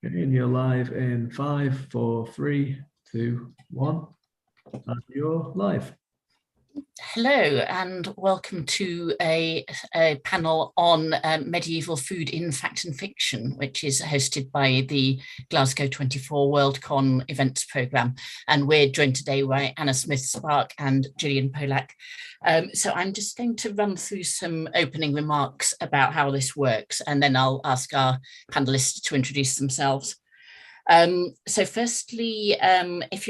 And you're live in 5, 4, 3, 2, 1. And you're live. Hello and welcome to a panel on medieval food in fact and fiction, which is hosted by the Glasgow 24 WorldCon events programme. And we're joined today by Anna Smith-Spark and Gillian Polack. So I'm just going to run through some opening remarks about how this works, and then I'll ask our panellists to introduce themselves. So firstly, if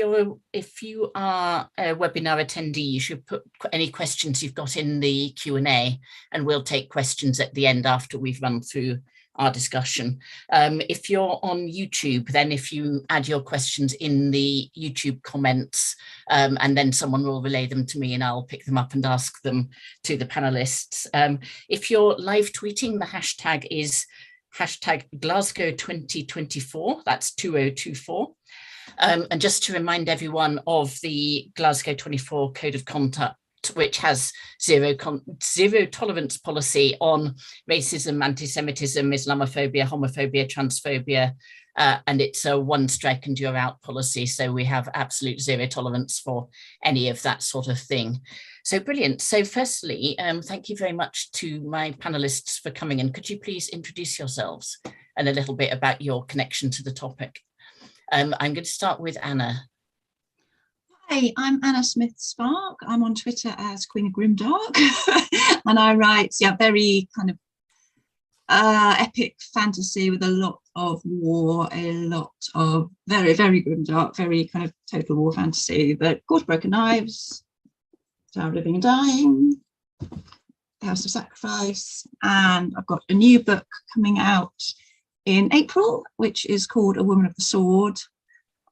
you are a webinar attendee, you should put any questions you've got in the Q&A, and we'll take questions at the end after we've run through our discussion. If you're on YouTube, then if you add your questions in the YouTube comments, and then someone will relay them to me and I'll pick them up and ask them to the panelists. If you're live tweeting, the hashtag is hashtag Glasgow 2024, that's 2024. And just to remind everyone of the Glasgow 24 Code of Conduct, which has zero tolerance policy on racism, anti-Semitism, Islamophobia, homophobia, transphobia, and it's a one strike and you're out policy. So we have absolute zero tolerance for any of that sort of thing. So brilliant. So firstly, thank you very much to my panelists for coming in. Could you please introduce yourselves and a little bit about your connection to the topic? I'm going to start with Anna. Hi, I'm Anna Smith-Spark. I'm on Twitter as Queen of Grimdark, and I write, very kind of epic fantasy with a lot of war, a lot of very, very grimdark, very kind of total war fantasy, but Court of Broken Knives, Tower of Living and Dying, House of Sacrifice, and I've got a new book coming out in April, which is called A Woman of the Sword,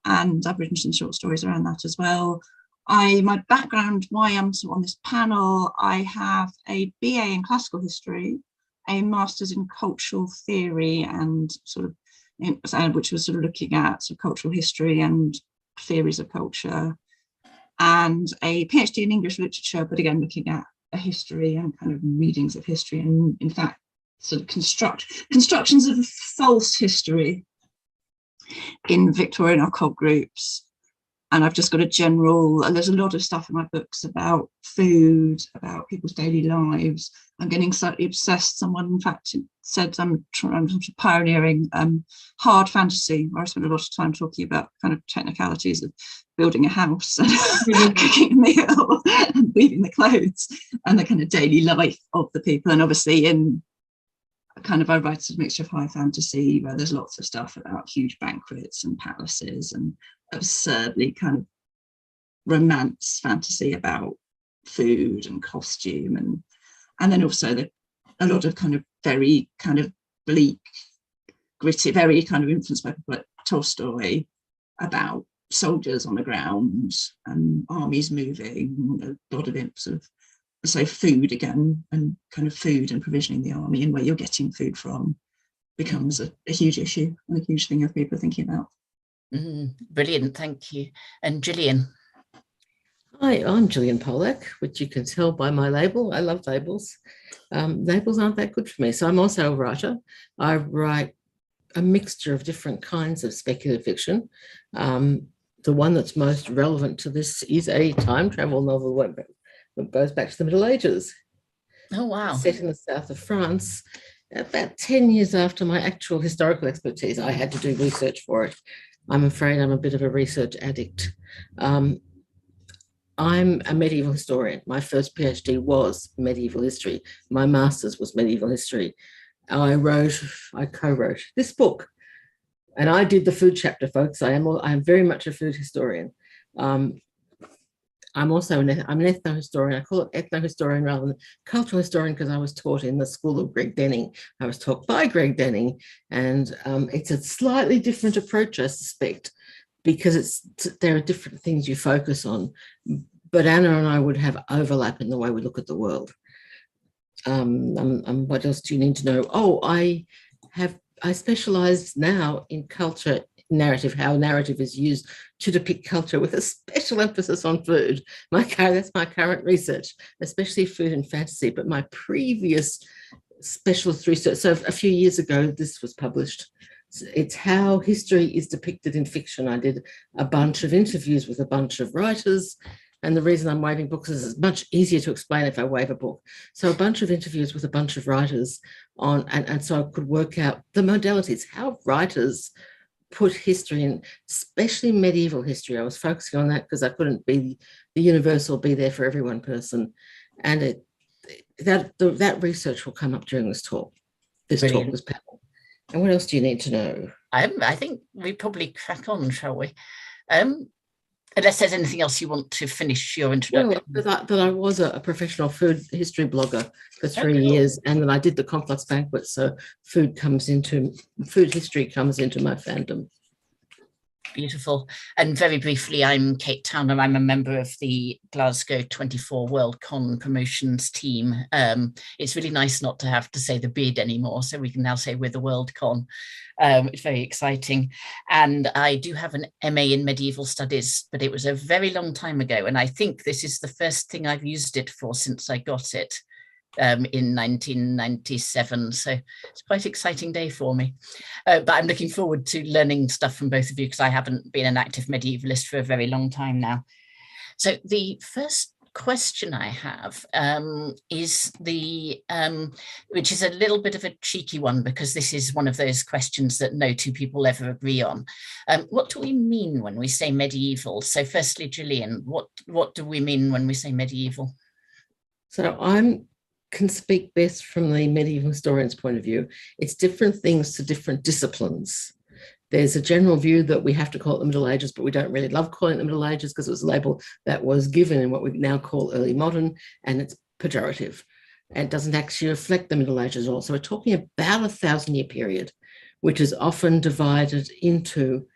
and I've written some short stories around that as well. My background, why I'm on this panel, I have a BA in classical history, a master's in cultural theory and which was sort of looking at sort of cultural history and theories of culture, and a PhD in English literature, but again looking at a history and kind of readings of history, and in fact sort of constructions of false history in Victorian occult groups. And I've just got and there's a lot of stuff in my books about food, about people's daily lives. I'm getting slightly obsessed. Someone, in fact, said I'm pioneering hard fantasy, where I spend a lot of time talking about kind of technicalities of building a house and cooking a meal and weaving the clothes and the kind of daily life of the people. And obviously I write a mixture of high fantasy, where there's lots of stuff about huge banquets and palaces, and absurdly kind of romance fantasy about food and costume, and then also a lot of kind of very kind of bleak, gritty, very kind of influenced by people like Tolstoy, about soldiers on the ground and armies moving, a lot of it sort of, so food again, and kind of food and provisioning the army and where you're getting food from becomes a huge issue and a huge thing of people thinking about. Brilliant, thank you. And Gillian. Hi, I'm Gillian Polack, which you can tell by my label. I love labels. Labels aren't that good for me. So I'm also a writer. I write a mixture of different kinds of speculative fiction. The one that's most relevant to this is a time travel novel that goes back to the Middle Ages. Oh, wow. Set in the south of France. About 10 years after my actual historical expertise, I had to do research for it. I'm afraid I'm a bit of a research addict. I'm a medieval historian. My first PhD was medieval history. My master's was medieval history. I co-wrote this book, and I did the food chapter, folks. I am very much a food historian. I'm also an ethnohistorian. I call it ethnohistorian rather than cultural historian because I was taught in the school of Greg Denning. I was taught by Greg Denning, and it's a slightly different approach, I suspect, because there are different things you focus on. But Anna and I would have overlap in the way we look at the world. What else do you need to know? Oh, I specialize now in culture narrative, how narrative is used to depict culture with a special emphasis on food. That's my current research, especially food and fantasy, but my previous specialist research, so a few years ago, this was published, It's how history is depicted in fiction. I did a bunch of interviews with a bunch of writers. And the reason I'm waving books is it's much easier to explain if I wave a book. So a bunch of interviews with a bunch of writers on, and so I could work out the modalities, how writers put history in, especially medieval history. I was focusing on that because I couldn't be the universal, be there for everyone person. And that research will come up during this talk, this panel. And what else do you need to know? I think we probably crack on, shall we? Unless there's anything else you want to finish your introduction. Well, that I was a professional food history blogger for 3 years, and then I did the complex banquet. So food history comes into my fandom. Beautiful. And very briefly, I'm Kate Towner. I'm a member of the Glasgow 24 World Con promotions team. It's really nice not to have to say the bid anymore, so we can now say we're the World Con. It's very exciting. And I do have an MA in medieval studies, but it was a very long time ago. And I think this is the first thing I've used it for since I got it in 1997. So it's quite an exciting day for me. But I'm looking forward to learning stuff from both of you because I haven't been an active medievalist for a very long time now. So the first question I have is which is a little bit of a cheeky one because this is one of those questions that no two people ever agree on. What do we mean when we say medieval? So firstly, Gillian, what do we mean when we say medieval? So I can speak best from the medieval historian's point of view. It's different things to different disciplines. There's a general view that we have to call it the Middle Ages, but we don't really love calling it the Middle Ages because it was a label that was given in what we now call early modern, and it's pejorative. And it doesn't actually reflect the Middle Ages at all. So we're talking about 1,000-year period, which is often divided into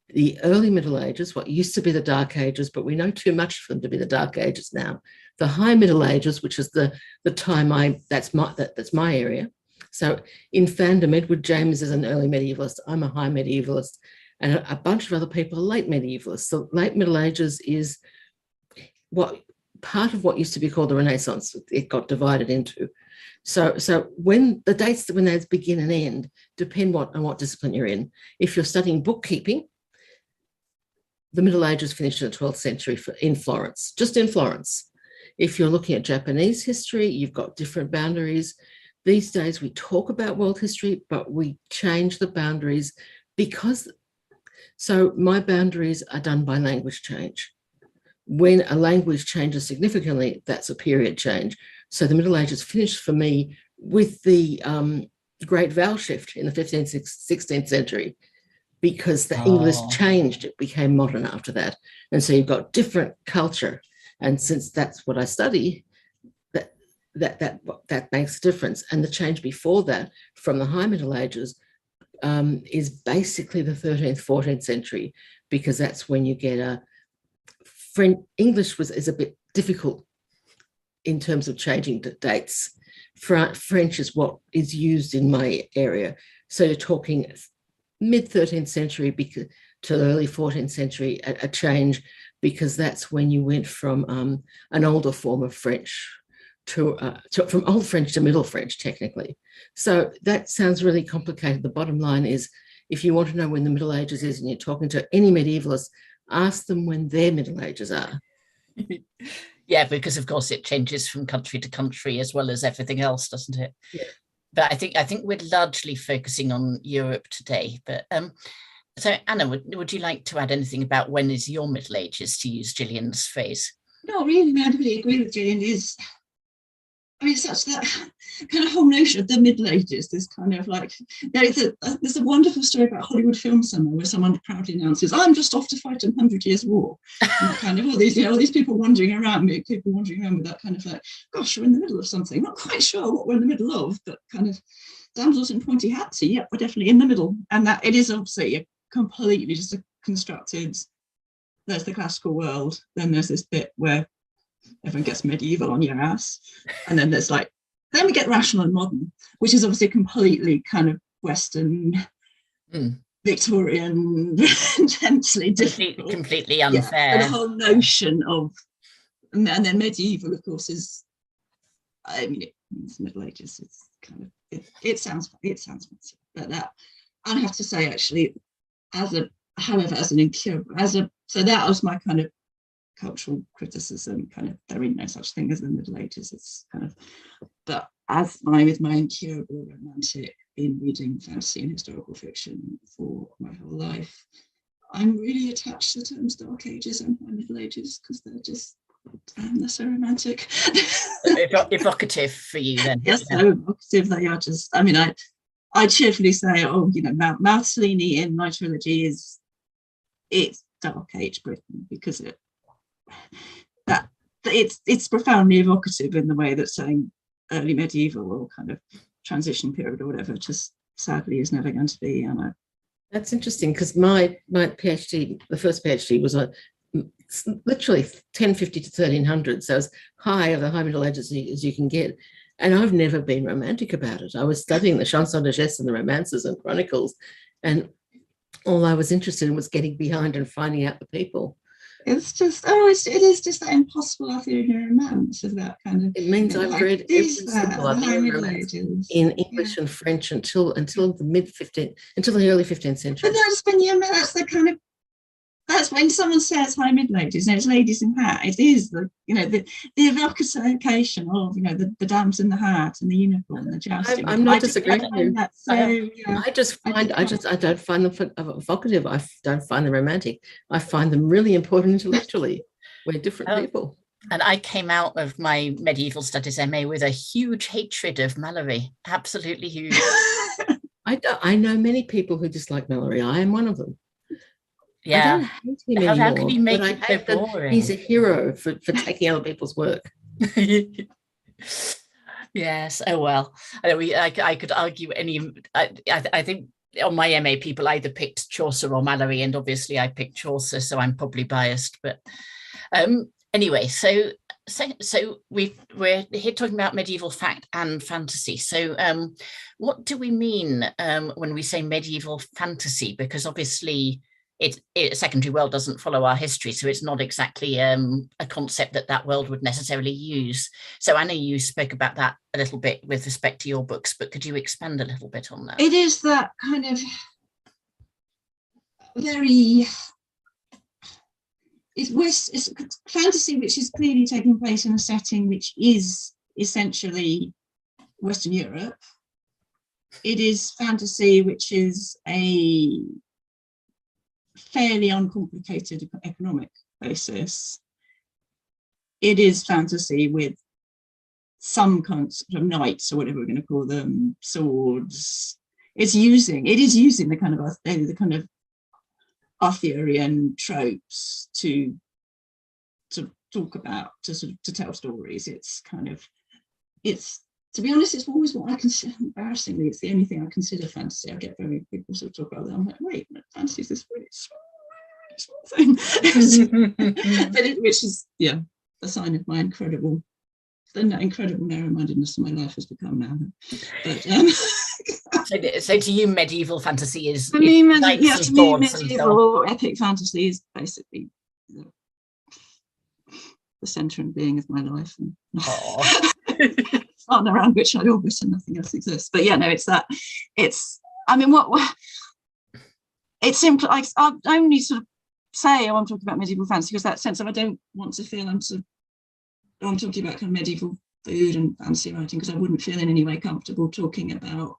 the early Middle Ages, what used to be the Dark Ages, but we know too much for them to be the Dark Ages now. The High Middle Ages, which is the time that's my area. So in fandom, Edward James is an early medievalist. I'm a high medievalist, and a bunch of other people are late medievalists. So late Middle Ages is part of what used to be called the Renaissance. It got divided into. So when the dates when those begin and end depend on what discipline you're in. If you're studying bookkeeping, the Middle Ages finished in the 12th century in Florence, just in Florence. If you're looking at Japanese history, you've got different boundaries. These days we talk about world history, but we change the boundaries so my boundaries are done by language change. When a language changes significantly, that's a period change. So the Middle Ages finished for me with the Great Vowel Shift in the 15th, 16th century, because the English changed, it became modern after that. And so you've got different culture. And since that's what I study, that makes a difference. And the change before that from the High Middle Ages is basically the 13th, 14th century, because that's when you get English is a bit difficult in terms of changing the dates. French is what is used in my area. So you're talking mid 13th century to early 14th century, a change, because that's when you went from an older form of French from Old French to Middle French, technically. So that sounds really complicated. The bottom line is, if you want to know when the Middle Ages is and you're talking to any medievalist, ask them when their Middle Ages are. Yeah, because of course it changes from country to country as well as everything else, doesn't it? Yeah. But I think we're largely focusing on Europe today. But so Anna, would you like to add anything about when is your Middle Ages, to use Gillian's phrase? No, really, I really agree with Gillian. It's such that kind of whole notion of the Middle Ages, this kind of like, there's a wonderful story about Hollywood Film Summer where someone proudly announces, I'm just off to fight a 100 Years' War. And kind of all these people wandering around with that kind of like, gosh, we're in the middle of something. Not quite sure what we're in the middle of, but kind of damsels in pointy hats. So, yeah, we're definitely in the middle. And that it is obviously a completely just a constructed, there's the classical world, then there's this bit where everyone gets medieval on your ass, and then we get rational and modern, which is obviously completely kind of Western, Victorian, intensely difficult, completely unfair. Yeah, the whole notion of, and then medieval, of course, is, I mean, it's Middle Ages. It's kind of it sounds fancy, but that I have to say, actually, as an incurable, so that was my kind of cultural criticism, kind of, there ain't no such thing as the Middle Ages. It's kind of, but with my incurable romantic, in reading fantasy and historical fiction for my whole life, I'm really attached to the terms Dark Ages and my Middle Ages because they're just, they're so romantic. Evocative for you then. Yes, so evocative. They are just, I mean, I cheerfully say, Mussolini in my trilogy it's Dark Age Britain because it's profoundly evocative in the way that saying early medieval or kind of transition period or whatever just sadly is never going to be. And that's interesting because my PhD, the first PhD, was literally 1050 to 1300, so as high of the High Middle Ages as you can get. And I've never been romantic about it. I was studying the Chanson de Geste and the romances and chronicles, and all I was interested in was getting behind and finding out the people. It's just, it is just that impossible Arthurian romance of that kind of. It means I've read every single Arthurian romance in English and French until the early 15th century. But that's when someone says High Middle Ages, it's ladies in hat. It is the evocation of the dams in the hat and the unicorn, the jousting. I'm not disagreeing with you. I don't find them evocative. I don't find them romantic. I find them really important intellectually. We're different people. And I came out of my medieval studies MA with a huge hatred of Mallory. Absolutely huge. I know many people who dislike Mallory. I am one of them. Yeah. I don't hate him anymore. How can you make it so boring? He's a hero for taking other people's work. Yes. Oh well. I could argue I think on my MA people either picked Chaucer or Mallory, and obviously I picked Chaucer, so I'm probably biased. But anyway, so we're here talking about medieval fact and fantasy. So what do we mean when we say medieval fantasy? Because obviously secondary world doesn't follow our history, so it's not exactly a concept that world would necessarily use. So Anna, you spoke about that a little bit with respect to your books, but could you expand a little bit on that? It is that kind of very, it's fantasy which is clearly taking place in a setting which is essentially Western Europe. It is fantasy which is a fairly uncomplicated economic basis. It is fantasy with some kinds of knights or whatever we're going to call them, swords. It is using the kind of Arthurian tropes to talk about, to tell stories. To be honest, it's always what I consider, embarrassingly, it's the only thing I consider fantasy. I get very people sort of talk about that. I'm like, wait, fantasy is this really small thing. Which is, a sign of my incredible narrow-mindedness in my life has become now. But so to you, medieval fantasy is for me, medieval epic fantasy is basically the centre and being of my life. And around which I orbit and nothing else exists. But it's simple. I only sort of say, I'm talking about medieval fantasy because that sense of I don't want to feel I'm talking about kind of medieval food and fantasy writing, because I wouldn't feel in any way comfortable talking about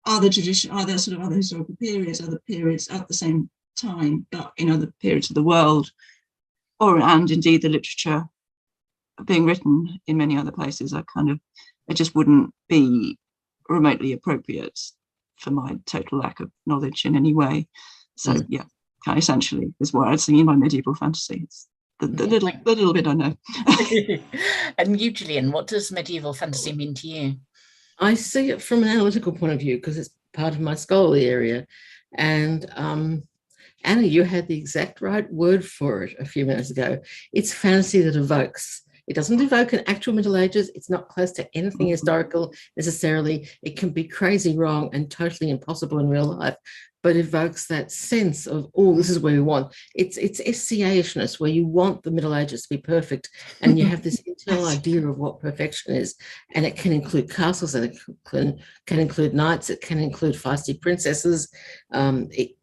other historical periods, other periods at the same time, but in other periods of the world, and indeed the literature being written in many other places. It just wouldn't be remotely appropriate for my total lack of knowledge in any way. So kind of essentially is what I'd seen by medieval fantasy. It's the little bit I know. And you, Gillian, what does medieval fantasy mean to you? I see it from an analytical point of view because it's part of my scholarly area. And Anna, you had the exact right word for it a few minutes ago. It's fantasy that evokes. It doesn't evoke an actual Middle Ages. It's not close to anything historical necessarily. It can be crazy wrong and totally impossible in real life, but evokes that sense of, oh, this is where we want. It's SCA-ishness, where you want the Middle Ages to be perfect, and you have this internal idea of what perfection is. And it can include castles, and it can include knights, it can include feisty princesses. It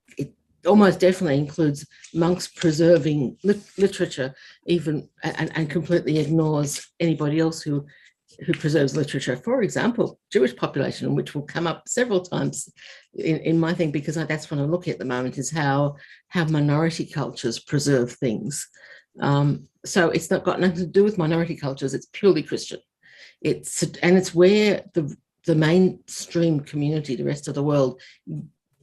almost definitely includes monks preserving literature, even and completely ignores anybody else who preserves literature. For example, Jewish population, which will come up several times in my thing, because that's what I'm looking at the moment, is how minority cultures preserve things. So it's not got nothing to do with minority cultures. It's purely Christian. It's where the mainstream community, the rest of the world,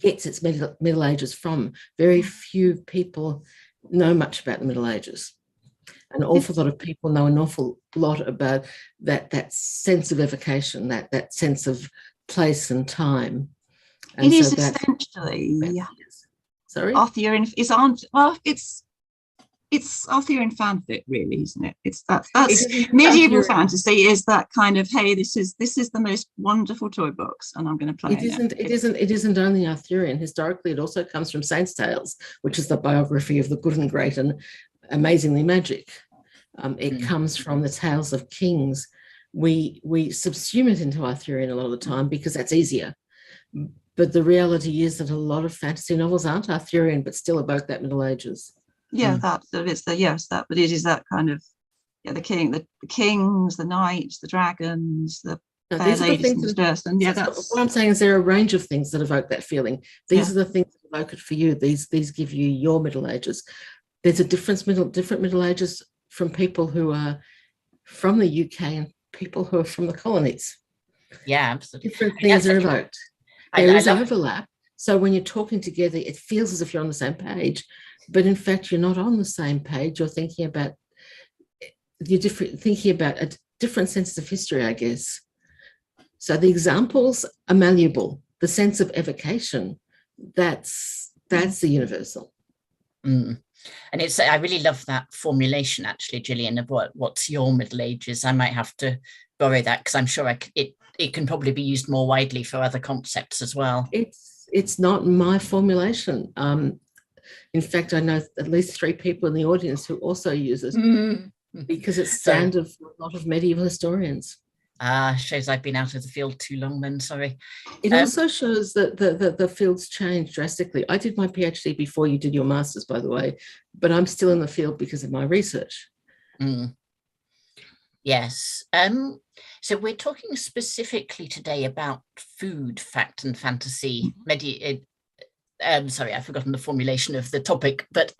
gets its Middle Ages from. Very few people know much about the Middle Ages. An awful lot of people know an awful lot about that sense of evocation, that sense of place and time. And it is essentially Arthurian. It's Arthurian fanfic, really, isn't it? That's medieval fantasy. Is that kind of, hey, this is the most wonderful toy books, and I'm going to play it. It isn't only Arthurian. Historically, it also comes from Saints' Tales, which is the biography of the good and great and amazingly magic. It comes from the tales of kings. We subsume it into Arthurian a lot of the time because that's easier. But the reality is that a lot of fantasy novels aren't Arthurian, but still evoke that Middle Ages. Yeah, but it is that kind of, the kings, the knights, the dragons, the fair ladies in distress, and that's what I'm saying is there are a range of things that evoke that feeling. These are the things that evoke it for you. These give you your Middle Ages. There's a different Middle Ages from people who are from the UK and people who are from the colonies. Yeah, absolutely. Different things are evoked. There is overlap. So when you're talking together, it feels as if you're on the same page, but in fact, you're not on the same page. You're thinking about a different sense of history, I guess. So the examples are malleable. The sense of evocation, that's the universal. And I really love that formulation, actually, Gillian, of what's your Middle Ages. I might have to borrow that, because I'm sure it can probably be used more widely for other concepts as well. It's not my formulation. In fact, I know at least 3 people in the audience who also use it, because it's standard for a lot of medieval historians. Shows I've been out of the field too long then, sorry. It also shows that the field's changed drastically. I did my PhD before you did your master's, by the way, but I'm still in the field because of my research. Yes. So we're talking specifically today about food, fact and fantasy. Sorry, I've forgotten the formulation of the topic, but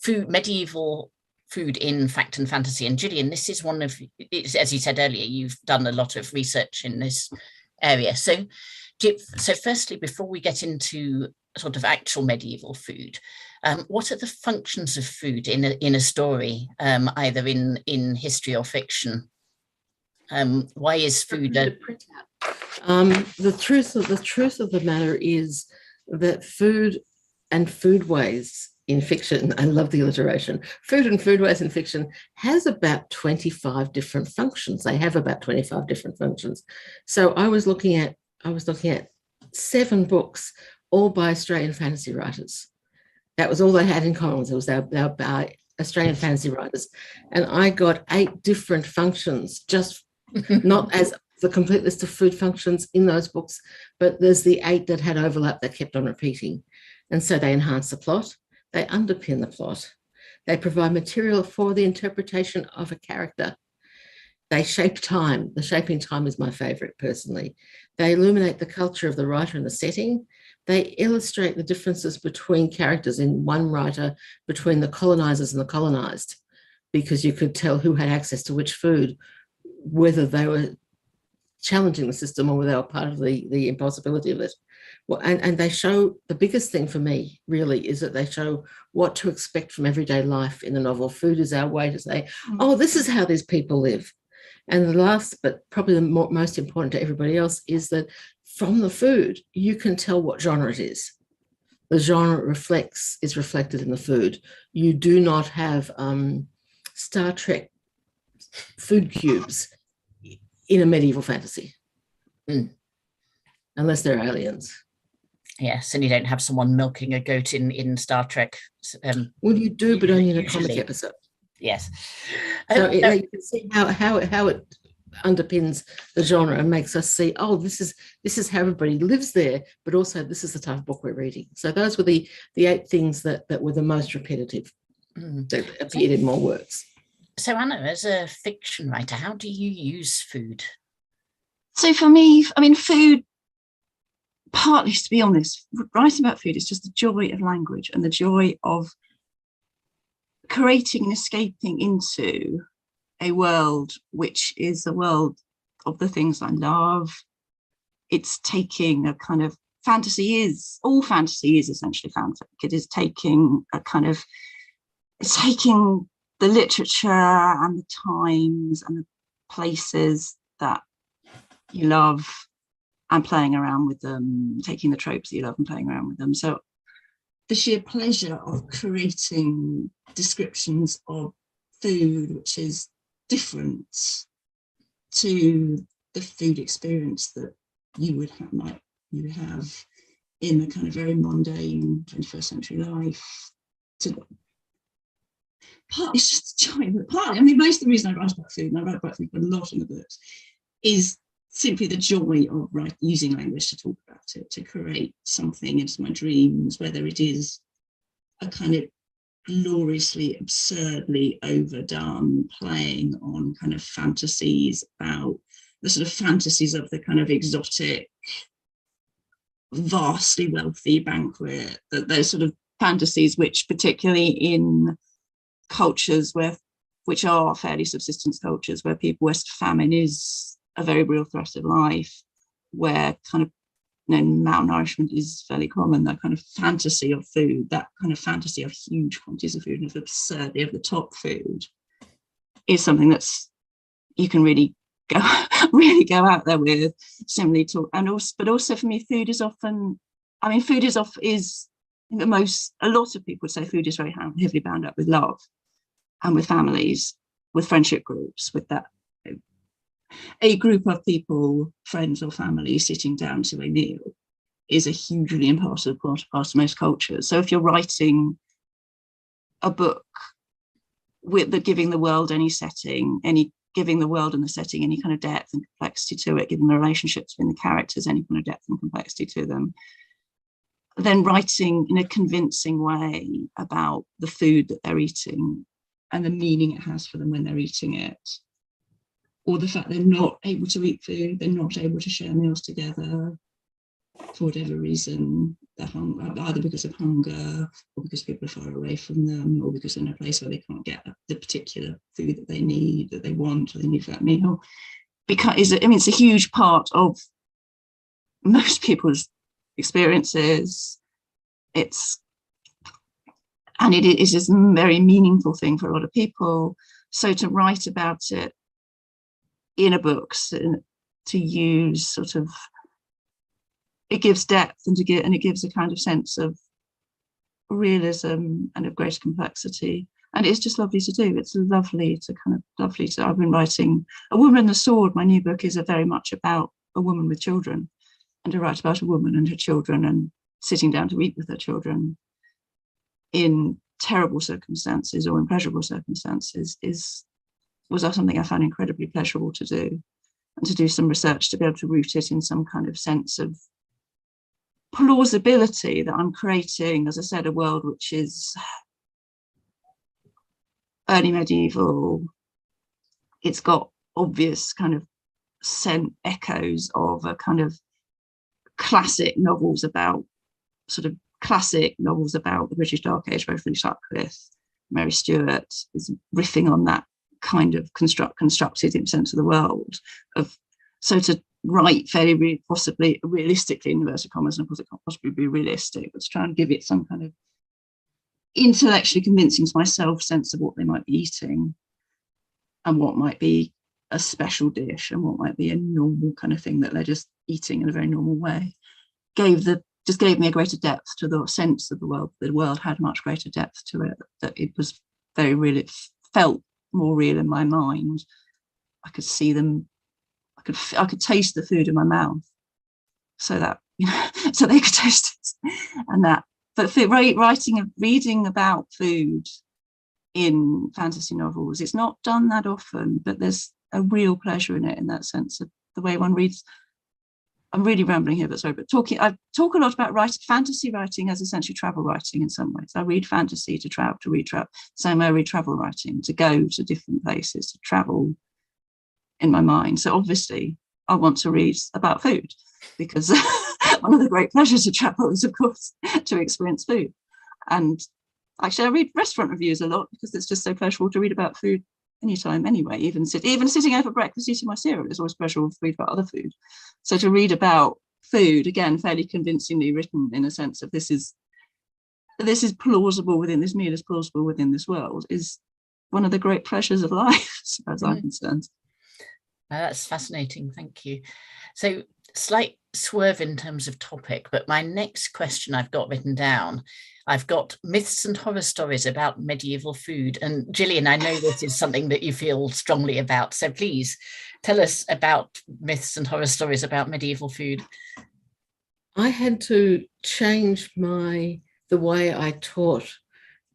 medieval food in fact and fantasy. And Gillian, this is one of, as you said earlier, you've done a lot of research in this area. So firstly, before we get into sort of actual medieval food, what are the functions of food in a story, either in history or fiction? Why is food the truth of the matter is that food and foodways in fiction, I love the alliteration, food and foodways in fiction has about 25 different functions. They have about 25 different functions. So I was looking at 7 books, all by Australian fantasy writers. That was all they had in common. It was they were by Australian fantasy writers. And I got 8 different functions, just not as the complete list of food functions in those books, but there's the 8 that had overlap that kept on repeating. And so they enhance the plot, they underpin the plot, they provide material for the interpretation of a character. They shape time. The shaping time is my favorite, personally. They illuminate the culture of the writer and the setting. They illustrate the differences between characters in one writer, between the colonizers and the colonized, because you could tell who had access to which food, whether they were challenging the system or whether they were part of the impossibility of it. Well, and they show, the biggest thing for me really is that they show what to expect from everyday life in the novel. Food is our way to say, oh, this is how these people live. And the last, but probably the most important to everybody else, is that from the food, you can tell what genre it is. The genre is reflected in the food. You do not have Star Trek food cubes in a medieval fantasy. Unless they're aliens. Yes, and you don't have someone milking a goat in Star Trek. Well, you do, but only in a comic usually. episode. Yes. So you can see how it underpins the genre and makes us see, oh, this is how everybody lives there, but also this is the type of book we're reading. So those were the 8 things that were the most repetitive, that appeared in more works. So Anna, as a fiction writer, how do you use food? So for me, I mean, food, partly, to be honest, writing about food is just the joy of language and the joy of creating and escaping into a world which is the world of the things I love. It's taking a kind of all fantasy is essentially fanfic. It is taking it's taking the literature and the times and the places that you love and playing around with them, taking the tropes that you love and playing around with them. So the sheer pleasure of creating descriptions of food, which is different to the food experience that you would have in the kind of very mundane 21st century life. Partly it's just joy, but partly, I mean, most of the reason I write about food, and I write about food a lot in the books, is simply the joy of using language to talk about it, to create something into my dreams, whether it is a kind of gloriously, absurdly overdone playing on kind of fantasies about the sort of fantasies of the kind of exotic, vastly wealthy banquet, those sort of fantasies which particularly in cultures which are fairly subsistence cultures, where famine is a very real threat of life, where kind of malnourishment is fairly common, that kind of fantasy of food, that kind of fantasy of huge quantities of food and of absurdly over the top food is something that's you can really go out there with, simply talk. And also, but also for me, food is often, I mean, a lot of people would say food is very heavily bound up with love and with families, with friendship groups, with that a group of people, friends or family, sitting down to a meal is a hugely important part of most cultures. So if you're writing a book giving the world any setting, giving the world and the setting any kind of depth and complexity to it, giving the relationships between the characters any kind of depth and complexity to them, then writing in a convincing way about the food that they're eating and the meaning it has for them when they're eating it, or the fact they're not able to eat food, they're not able to share meals together for whatever reason, either because of hunger or because people are far away from them, or because they're in a place where they can't get the particular food that they need, that they want, or they need for that meal. Because it's a huge part of most people's experiences. It is a very meaningful thing for a lot of people. So to write about it in a book, to use sort of, it gives depth and it gives a kind of sense of realism and of greater complexity, and it's just lovely to do. It's lovely to I've been writing A Woman and the Sword. My new book is very much about a woman with children, and to write about a woman and her children and sitting down to eat with her children in terrible circumstances or in pleasurable circumstances was something I found incredibly pleasurable to do, and to do some research to be able to root it in some kind of sense of plausibility that I'm creating, as I said, a world which is early medieval. It's got obvious kind of echoes of a kind of classic novels about the British Dark Age, both Philip Sutcliffe, Mary Stuart is riffing on that kind of constructed sense of the world. So to write fairly possibly realistically, in inverted commas, and of course it can't possibly be realistic, but to try and give it some kind of intellectually convincing to myself sense of what they might be eating and what might be a special dish and what might be a normal kind of thing that they're just eating in a very normal way, gave me a greater depth to the sense of the world. The world had much greater depth to it, that it was very real. It felt more real in my mind. I could see them, I could taste the food in my mouth, so that, you know, so they could taste it, and that. But for reading about food in fantasy novels, it's not done that often, but there's a real pleasure in it, in that sense of the way one reads. I'm really rambling here, but sorry, but I talk a lot about fantasy writing as essentially travel writing in some ways. I read fantasy to travel, to read travel. Same I read travel writing, to go to different places, to travel in my mind. So obviously I want to read about food, because one of the great pleasures of travel is, of course, to experience food. And actually I read restaurant reviews a lot, because it's just so pleasurable to read about food anytime anyway. Even sitting over breakfast eating my cereal is always pleasurable to read about other food. So to read about food, again, fairly convincingly written, in a sense of this is plausible within this meal, is plausible within this world, is one of the great pleasures of life, as far as I'm concerned. That's fascinating, thank you. So slight swerve in terms of topic, but my next question I've got written down, I've got myths and horror stories about medieval food. And Gillian, I know this is something that you feel strongly about, so please tell us about myths and horror stories about medieval food. I had to change the way I taught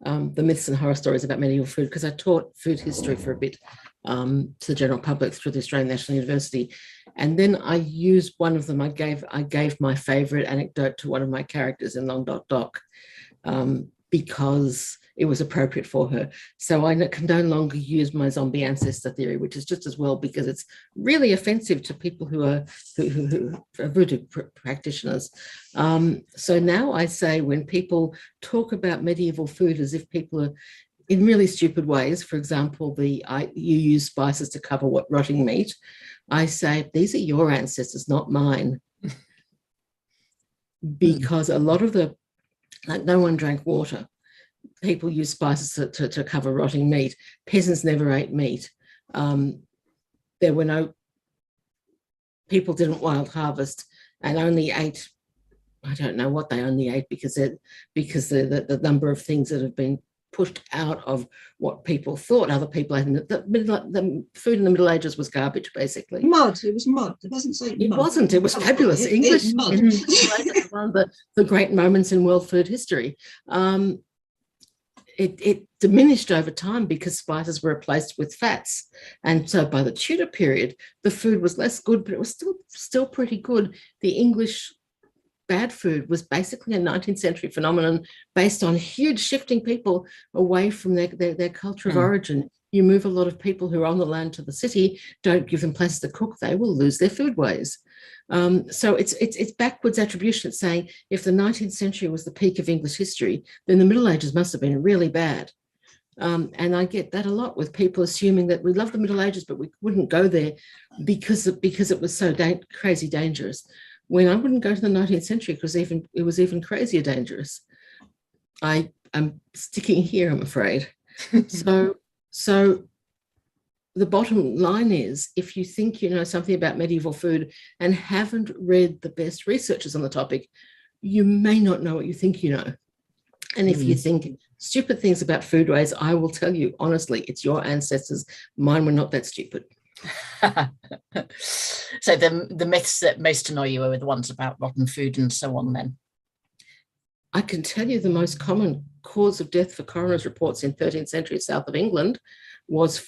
the myths and horror stories about medieval food, because I taught food history for a bit to the general public through the Australian National University, and then I used one of them. I gave my favourite anecdote to one of my characters in Long Dot Doc, because it was appropriate for her. So I can no longer use my zombie ancestor theory, which is just as well, because it's really offensive to people who are voodoo practitioners. So now I say, when people talk about medieval food as if people are in really stupid ways, for example, you use spices to cover rotting meat, I say, these are your ancestors, not mine. Because a lot of no one drank water. People use spices to cover rotting meat. Peasants never ate meat. There were no, people didn't wild harvest and only ate, I don't know what they only ate, because the number of things that have been pushed out of what people thought other people ate. The food in the Middle Ages was garbage, basically. Mud. It was mud. It wasn't so. It wasn't. It was fabulous. English mud. Is one of the great moments in world food history. It diminished over time because spices were replaced with fats, and so by the Tudor period, the food was less good, but it was still pretty good. The English bad food was basically a 19th century phenomenon based on huge shifting people away from their culture of origin. You move a lot of people who are on the land to the city, don't give them places to cook, they will lose their food ways. So it's backwards attribution. It's saying if the 19th century was the peak of English history, then the Middle Ages must have been really bad. And I get that a lot with people assuming that we love the Middle Ages, but we wouldn't go there because it was so crazy dangerous. When I wouldn't go to the 19th century because it was even crazier dangerous. I'm sticking here, I'm afraid. So the bottom line is, if you think you know something about medieval food and haven't read the best researchers on the topic, you may not know what you think you know. And if you think stupid things about foodways, I will tell you, honestly, it's your ancestors. Mine were not that stupid. So the myths that most annoy you are the ones about rotten food and so on then? I can tell you the most common cause of death for coroner's reports in 13th century south of England was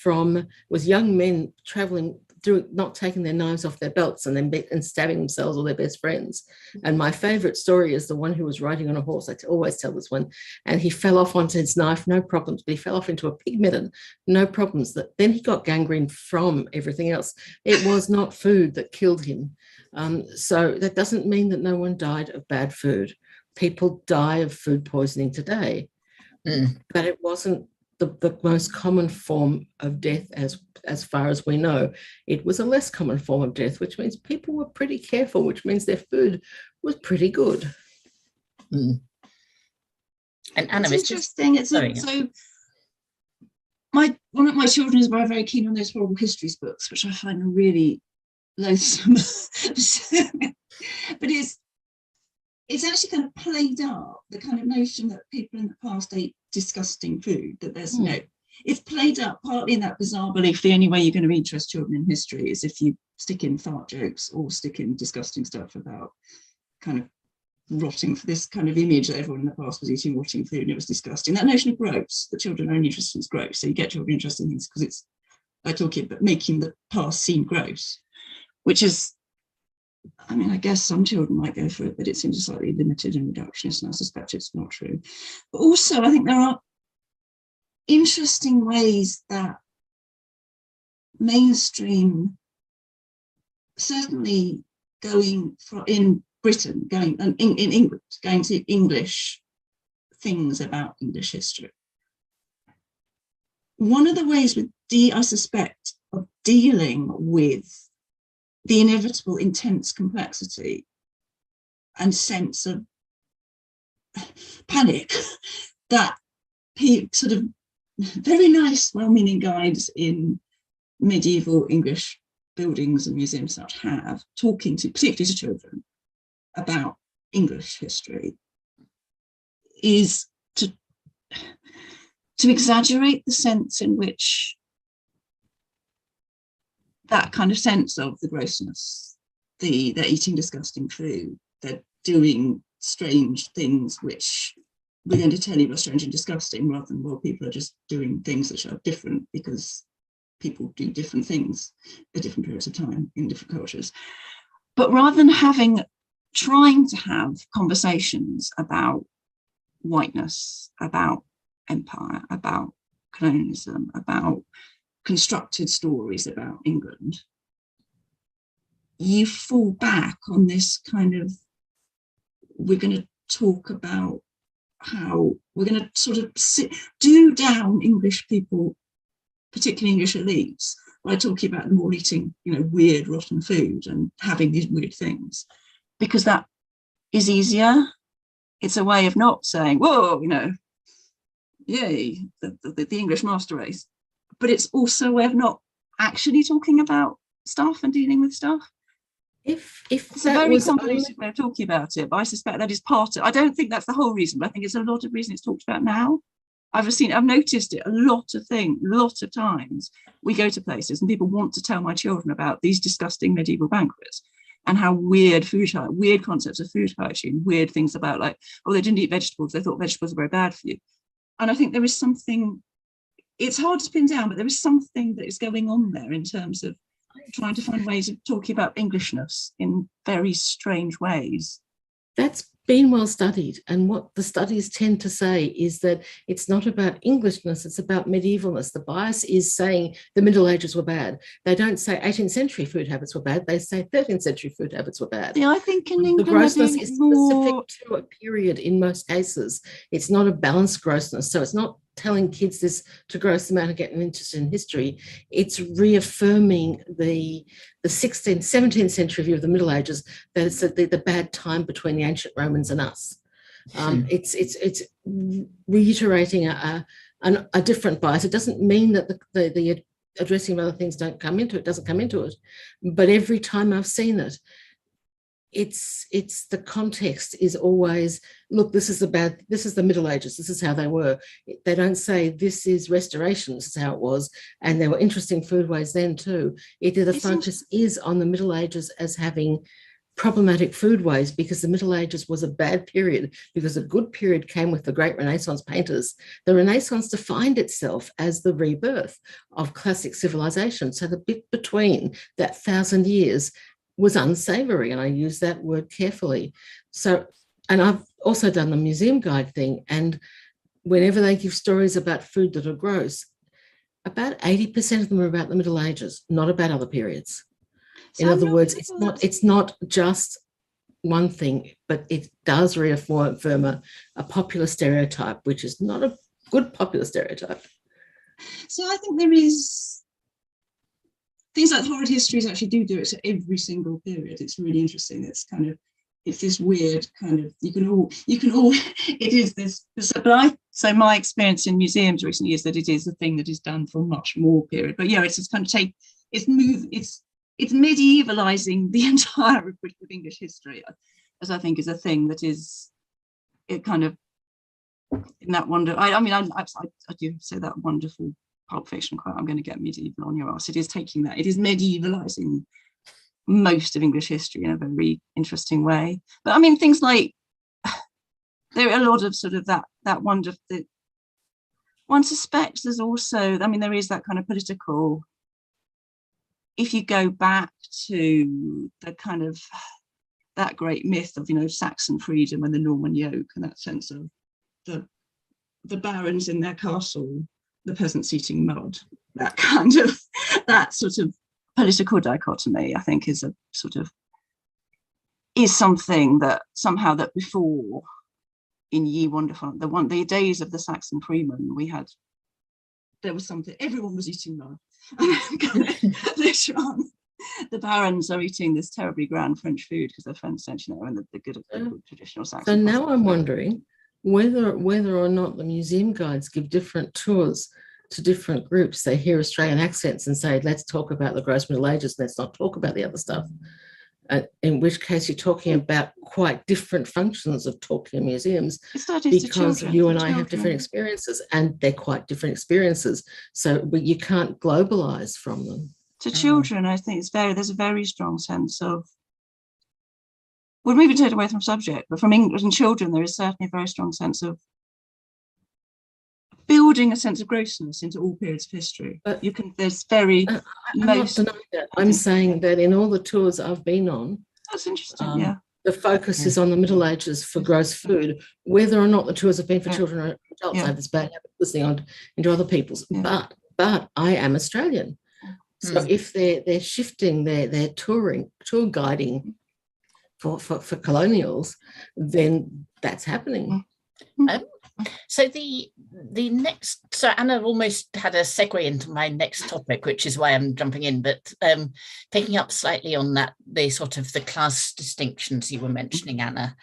young men travelling, not taking their knives off their belts and stabbing themselves or their best friends. And my favourite story is the one who was riding on a horse. I always tell this one. And he fell off onto his knife, no problems, but he fell off into a pig midden, no problems. Then he got gangrene from everything else. It was not food that killed him. So that doesn't mean that no one died of bad food. People die of food poisoning today, but it wasn't the most common form of death as far as we know. It was a less common form of death, which means people were pretty careful, which means their food was pretty good. And Anna, it's interesting. One of my children is very, very keen on those horrible histories books, which I find really loathsome. But it's actually kind of played up the kind of notion that people in the past ate disgusting food, that there's it's played up partly in that bizarre belief the only way you're going to interest children in history is if you stick in fart jokes or stick in disgusting stuff about kind of rotting, for this kind of image that everyone in the past was eating rotting food and it was disgusting. That notion of gross, that children are only interested in is gross. So you get children interested in things because it's like talking about making the past seem gross, which is, I mean, I guess some children might go for it, but it seems slightly limited and reductionist, and I suspect it's not true. But also, I think there are interesting ways that mainstream, certainly going for in Britain, going and in England, going to English things about English history. One of the ways with I suspect of dealing with the inevitable intense complexity and sense of panic that sort of very nice, well-meaning guides in medieval English buildings and museums such have, talking to, particularly to children, about English history, is to exaggerate the sense in which that kind of sense of the grossness, they're eating disgusting food, they're doing strange things which we're going to tell you are strange and disgusting, rather than, well, people are just doing things that are different because people do different things at different periods of time in different cultures. But rather than trying to have conversations about whiteness, about empire, about colonialism, about constructed stories about England, you fall back on this kind of, we're going to talk about how we're going to sort of do down English people, particularly English elites, by talking about them all eating, weird rotten food and having these weird things, because that is easier. It's a way of not saying, whoa, yay, the English master race. But it's also a way of not actually talking about stuff and dealing with stuff. If it's a very convoluted way of talking about it, but I suspect that is part of, I don't think that's the whole reason, but I think it's a lot of reason it's talked about now. I've noticed it a lot of times. We go to places and people want to tell my children about these disgusting medieval banquets and how weird concepts of food hygiene, weird things about, like, oh, they didn't eat vegetables, they thought vegetables were very bad for you. And I think there is something, it's hard to pin down, but there is something that is going on there in terms of trying to find ways of talking about Englishness in very strange ways. That's been well studied, and what the studies tend to say is that it's not about Englishness, it's about medievalness. The bias is saying the Middle Ages were bad. They don't say 18th century food habits were bad, they say 13th century food habits were bad. Yeah, I think in England, the grossness is specific to a period in most cases. It's not a balanced grossness, so it's not telling kids this to gross them out and get them interested in history. It's reaffirming the 16th, 17th century view of the Middle Ages, that it's the bad time between the ancient Romans and us. It's reiterating a different bias. It doesn't mean that the addressing of other things doesn't come into it, but every time I've seen it, it's the context is always, look, this is the Middle Ages, this is how they were. They don't say this is restoration, this is how it was, and there were interesting foodways then too. The focus is on the Middle Ages as having problematic foodways, because the Middle Ages was a bad period, because a good period came with the great Renaissance painters. The Renaissance defined itself as the rebirth of classic civilization. So the bit between that 1,000 years was unsavory, and I use that word carefully. So, and I've also done the museum guide thing, and whenever they give stories about food that are gross, about 80% of them are about the Middle Ages, not about other periods. In other words, it's not just one thing, but it does reaffirm a popular stereotype, which is not a good popular stereotype. So I think there is things like horrid histories actually do it to every single period. It's really interesting. It's this weird kind of, it is this, so my experience in museums recently is that it is a thing that is done for much more period. But yeah, it's just kind of it's medievalizing the entire of English history, as I think is a thing that is, it kind of, in that wonder, I do say that wonderful Pulp Fiction quote, I'm going to get medieval on your ass. It is taking that, it is medievalizing most of English history in a very interesting way. But I mean, things like, there are a lot of sort of that wonder that one suspects there's also, I mean, there is that kind of political, if you go back to the kind of that great myth of, you know, Saxon freedom and the Norman yoke, and that sense of the barons in their castle, the peasants eating mud, that kind of, that sort of political dichotomy, I think is a sort of, is something that somehow that before in Ye Wonderful, the days of the Saxon freemen, there was something, everyone was eating mud. Later on, the barons are eating this terribly grand French food because they're French, you know, and the good traditional Saxon. So now I'm wondering whether or not the museum guides give different tours to different groups. They hear Australian accents and say, let's talk about the gross Middle Ages, let's not talk about the other stuff. In which case you're talking about quite different functions of talking in museums, because you and I have different experiences, and they're quite different experiences. So you can't globalize from them. To children, I think there's a very strong sense of, we're moving totally away from subject, but from English and children, there is certainly a very strong sense of building a sense of grossness into all periods of history. But you can, there's very, I'm not denying that. I'm saying that in all the tours I've been on, that's interesting, yeah. The focus is on the Middle Ages for gross food, whether or not the tours have been for children or adults. I have this bad habit of listening into other people's, but I am Australian. So if they're shifting their tour guiding for colonials, then that's happening. So the next, so Anna almost had a segue into my next topic, which is why I'm jumping in, but picking up slightly on that, the sort of the class distinctions you were mentioning, Anna.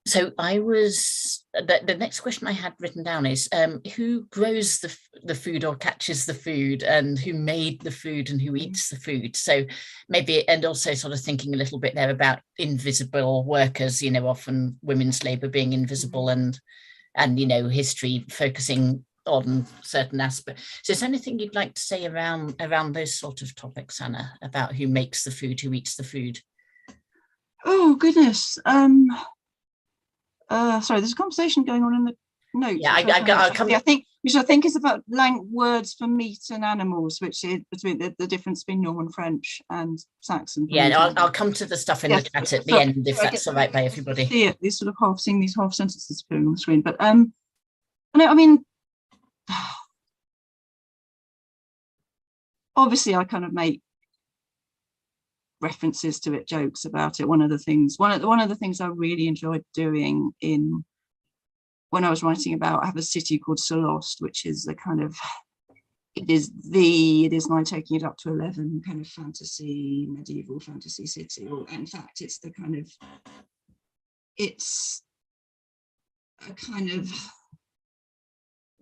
So the next question I had written down is who grows the food or catches the food, and who made the food and who eats the food? So maybe, and also sort of thinking a little bit there about invisible workers, you know, often women's labour being invisible, and you know, history focusing on certain aspects. So is there anything you'd like to say around those sort of topics, Anna, about who makes the food, who eats the food? Oh goodness. Sorry, there's a conversation going on in the notes. Yeah, which I think is about words for meat and animals, which is between the difference between Norman French and Saxon. Yeah, no, I'll come to the stuff in the chat at the end, if that's all right by everybody. See it, these sort of seeing these half sentences appearing on the screen, but I mean, obviously, I kind of make references to it, jokes about it. One of the things I really enjoyed doing when I was writing about, I have a city called Solost, which is a kind of, it is my taking it up to 11 kind of fantasy, medieval fantasy city, or in fact it's a kind of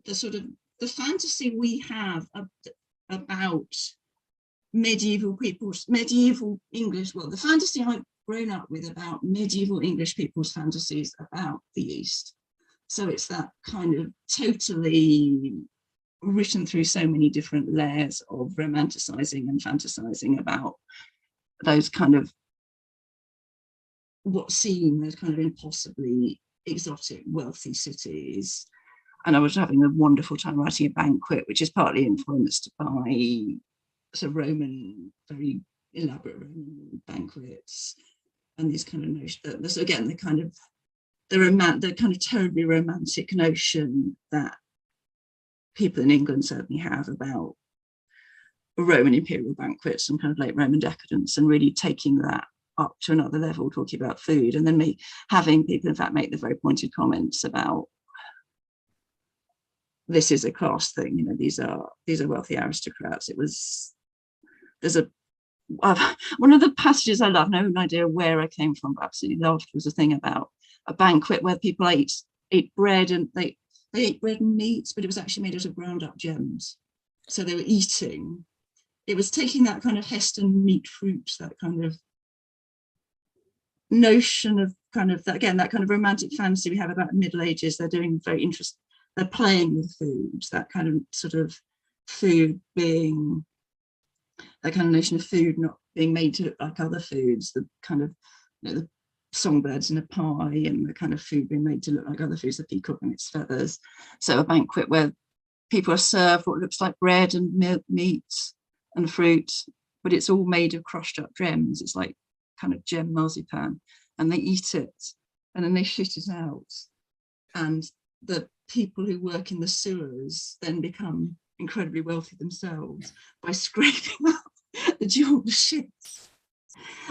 the sort of the fantasy we have about medieval English, well, the fantasy I've grown up with about medieval English people's fantasies about the East. So it's that kind of totally written through so many different layers of romanticizing and fantasizing about those kind of what seem those kind of impossibly exotic, wealthy cities. And I was having a wonderful time writing a banquet, which is partly influenced by sort of Roman, very elaborate Roman banquets, and these kind of notions. So again, the kind of terribly romantic notion that people in England certainly have about Roman imperial banquets and kind of late Roman decadence, and really taking that up to another level, talking about food, and then having people in fact make the very pointed comments about this is a class thing, you know, these are wealthy aristocrats. One of the passages I love, no idea where I came from, but absolutely loved, was a thing about a banquet where people ate bread, and they ate bread and meat, but it was actually made out of ground up gems. So they were eating, it was taking that kind of Heston meat fruit, that kind of notion of kind of that, again, that kind of romantic fantasy we have about the Middle Ages. They're doing very interesting, they're playing with food, that kind of sort of food being, that kind of notion of food not being made to look like other foods, the kind of, the songbirds in a pie, and the kind of food being made to look like other foods, the peacock and its feathers. So a banquet where people are served what looks like bread and milk, meat and fruit, but it's all made of crushed up gems. It's like kind of gem marzipan, and they eat it and then they shit it out. And the people who work in the sewers then become incredibly wealthy themselves by scraping up the jeweled shit.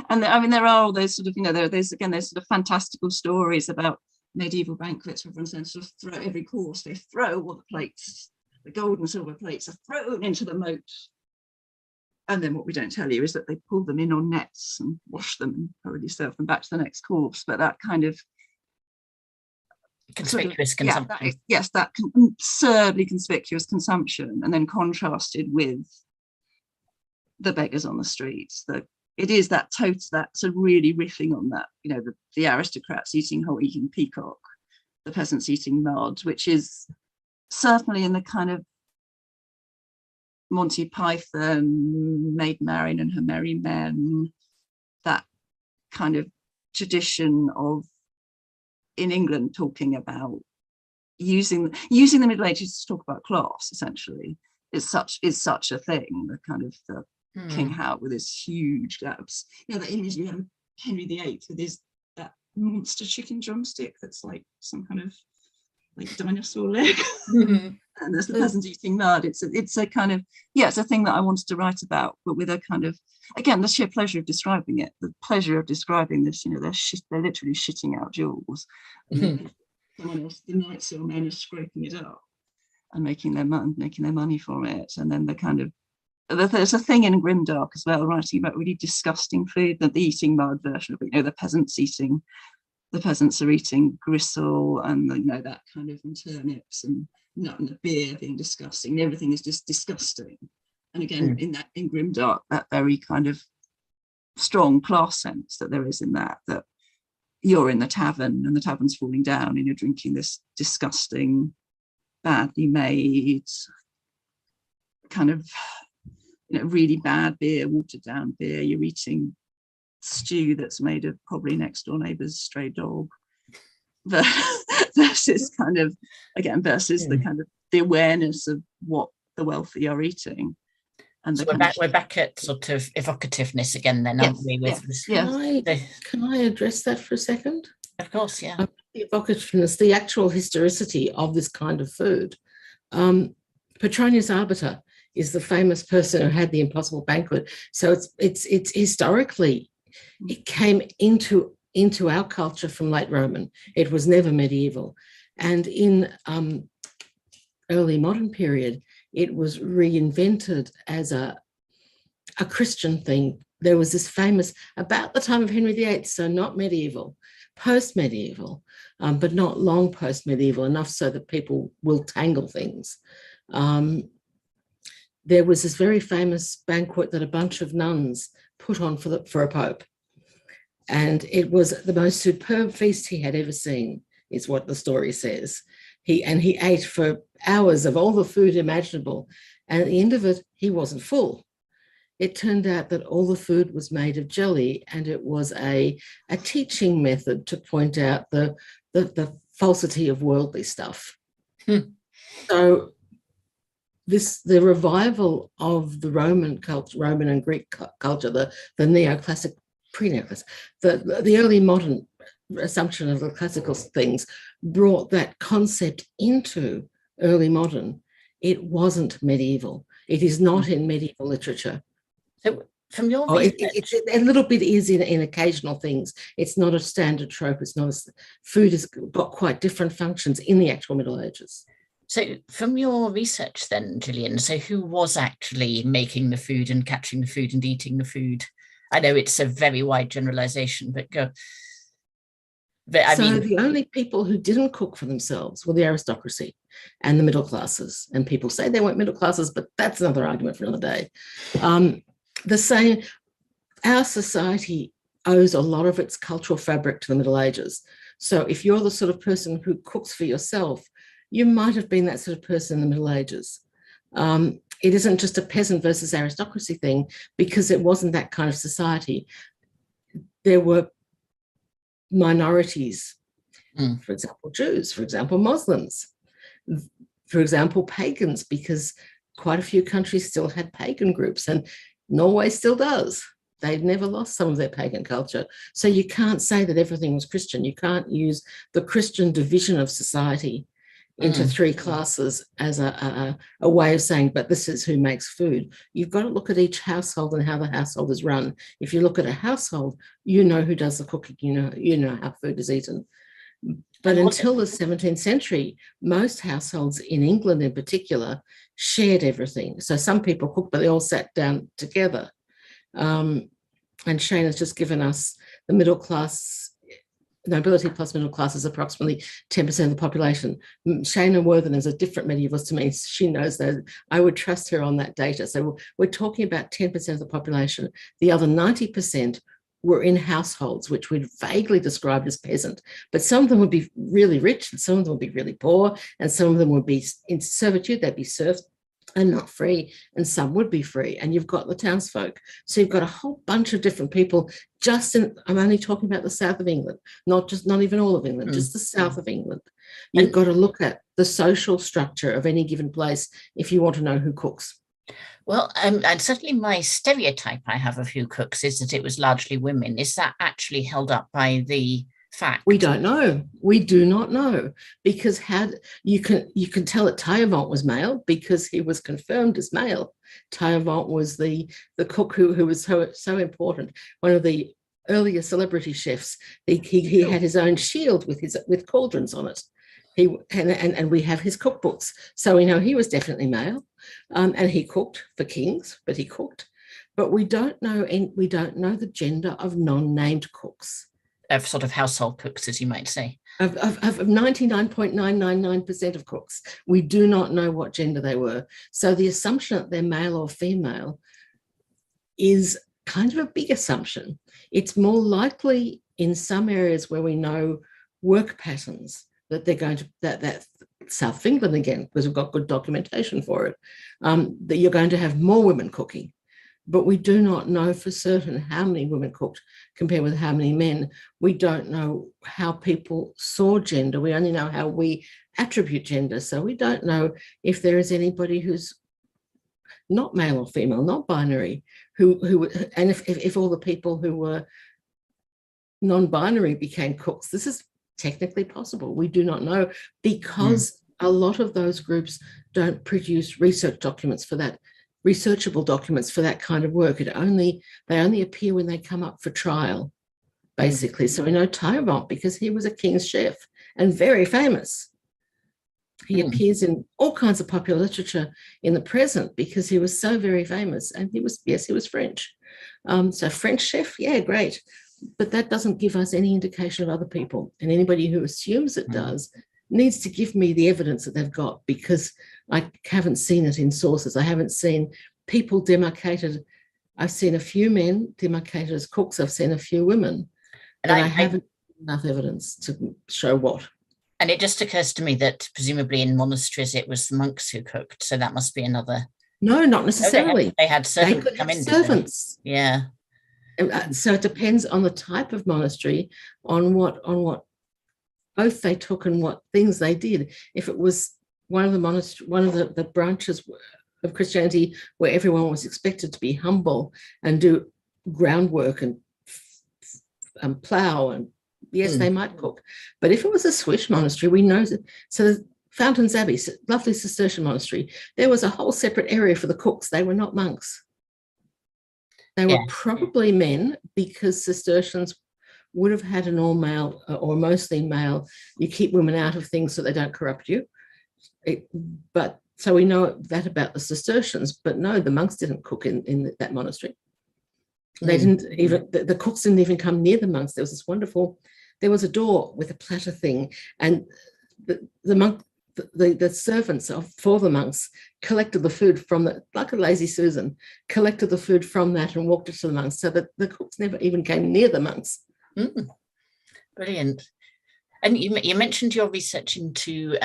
And I mean, there are all those sort of, there's sort of fantastical stories about medieval banquets where everyone sort of throw every course, they throw all the plates, the gold and silver plates are thrown into the moat. And then what we don't tell you is that they pull them in on nets and wash them and probably serve them back to the next course. But that kind of conspicuous consumption. That absurdly conspicuous consumption, and then contrasted with the beggars on the streets. It is that sort of really riffing on that, the aristocrats eating peacock, the peasants eating mud, which is certainly in the kind of Monty Python, Maid Marian and Her Merry Men, that kind of tradition of, in England, talking about using the Middle Ages to talk about class, essentially, is such a thing. The kind of the King Howard with his huge gaps. That image you have Henry VIII with that monster chicken drumstick that's like some kind of like dinosaur leg. And there's the peasants eating mud. It's a kind of, it's a thing that I wanted to write about, but with a kind of, again, the sheer pleasure of describing it, the pleasure of describing this, they're literally shitting out jewels. Someone else, the knights or men, are scraping it up and making their money from it. And then the kind of, there's a thing in Grimdark as well, writing about really disgusting food, the eating mud version of it, the peasants are eating gristle and that kind of, and turnips and nut and the beer being disgusting. Everything is just disgusting. And again, in Grimdark, that very kind of strong class sense that there is in that you're in the tavern and the tavern's falling down and you're drinking this disgusting, badly made, kind of, really bad beer, watered down beer. You're eating stew that's made of probably next door neighbour's stray dog. Versus kind of, again, the kind of the awareness of what the wealthy are eating. And so we're back at sort of evocativeness again then, aren't we? Can I address that for a second? Of course, yeah. The evocativeness, the actual historicity of this kind of food. Petronius Arbiter is the famous person who had the impossible banquet. So it's historically, it came into our culture from late Roman. It was never medieval. And in early modern period, it was reinvented as a Christian thing. There was this famous, about the time of Henry VIII, so not medieval, post-medieval, but not long post-medieval, enough so that people will tangle things. There was this very famous banquet that a bunch of nuns put on for a pope. And it was the most superb feast he had ever seen, is what the story says. He ate for hours of all the food imaginable. And at the end of it, he wasn't full. It turned out that all the food was made of jelly, and it was a teaching method to point out the falsity of worldly stuff. So the revival of the Roman culture, Roman and Greek culture, the neoclassic, pre-neoclassic, the early modern assumption of the classical things brought that concept into early modern. It wasn't medieval. It is not in medieval literature. So from your it's a little bit is in occasional things. It's not a standard trope. It's not food has got quite different functions in the actual Middle Ages. So from your research then, Gillian, so who was actually making the food and catching the food and eating the food? I know it's a very wide generalization, but go. But the only people who didn't cook for themselves were the aristocracy and the middle classes. And people say they weren't middle classes, but that's another argument for another day. Our society owes a lot of its cultural fabric to the Middle Ages. So if you're the sort of person who cooks for yourself, you might have been that sort of person in the Middle Ages. It isn't just a peasant versus aristocracy thing, because it wasn't that kind of society. There were minorities, for example, Jews, for example, Muslims, for example, pagans, because quite a few countries still had pagan groups, and Norway still does. They've never lost some of their pagan culture. So you can't say that everything was Christian. You can't use the Christian division of society into three classes as a way of saying, but this is who makes food. You've got to look at each household and how the household is run. If you look at a household, you know who does the cooking, you know how food is eaten. But until the 17th century, most households in England in particular shared everything. So some people cooked, but they all sat down together. And Shane has just given us the middle class, nobility plus middle class is approximately 10% of the population. Shana Worthen is a different medievalist to me. She knows that. I would trust her on that data. So we're talking about 10% of the population. The other 90% were in households, which we'd vaguely described as peasant. But some of them would be really rich, and some of them would be really poor, and some of them would be in servitude. They'd be serfs and not free, and some would be free. And you've got the townsfolk. So you've got a whole bunch of different people just in, I'm only talking about the south of England, not even all of England, just the south of England. You've got to look at the social structure of any given place if you want to know who cooks. Well, and certainly my stereotype I have of who cooks is that it was largely women. Is that actually held up by the fact? We don't know. We do not know, because you can tell that Taillevent was male because he was confirmed as male. Taillevent was the cook who was so important. One of the earlier celebrity chefs. He had his own shield with cauldrons on it. And we have his cookbooks, so we know he was definitely male, and he cooked for kings, but he cooked. But we don't know the gender of non-named cooks. Of sort of household cooks, as you might say. Of 99.999% of cooks, we do not know what gender they were. So the assumption that they're male or female is kind of a big assumption. It's more likely in some areas where we know work patterns that they're going to, that South of England again, because we've got good documentation for it, that you're going to have more women cooking. But we do not know for certain how many women cooked compared with how many men. We don't know how people saw gender. We only know how we attribute gender. So we don't know if there is anybody who's not male or female, not binary, and if all the people who were non-binary became cooks. This is technically possible. We do not know, because a lot of those groups don't produce research documents for that, researchable documents for that kind of work. They only appear when they come up for trial, basically. So we know Taillevent because he was a king's chef and very famous. He appears in all kinds of popular literature in the present because he was so very famous, and he was French. So French chef, yeah, great. But that doesn't give us any indication of other people. And anybody who assumes it does needs to give me the evidence that they've got, because I haven't seen it in sources. I haven't seen people demarcated. I've seen a few men demarcated as cooks. I've seen a few women. And I haven't enough evidence to show what. And it just occurs to me that presumably in monasteries it was the monks who cooked. So that must be another. No, not necessarily. They had servants they could come have in. Servants. Yeah. So it depends on the type of monastery, on what oath they took and what things they did. If it was one of the branches of Christianity where everyone was expected to be humble and do groundwork and plough, and yes, they might cook. But if it was a Swiss monastery, we know that. So the Fountains Abbey, lovely Cistercian monastery, there was a whole separate area for the cooks. They were not monks. They were probably men, because Cistercians would have had an all-male or mostly male. You keep women out of things so they don't corrupt you. But so we know that about the Cistercians, but no, the monks didn't cook in that monastery. They didn't even, the cooks didn't even come near the monks. There was a door with a platter thing, and the monk, the servants for the monks collected the food from like a lazy Susan, collected the food from that and walked it to the monks, so that the cooks never even came near the monks. Brilliant. And you mentioned your research into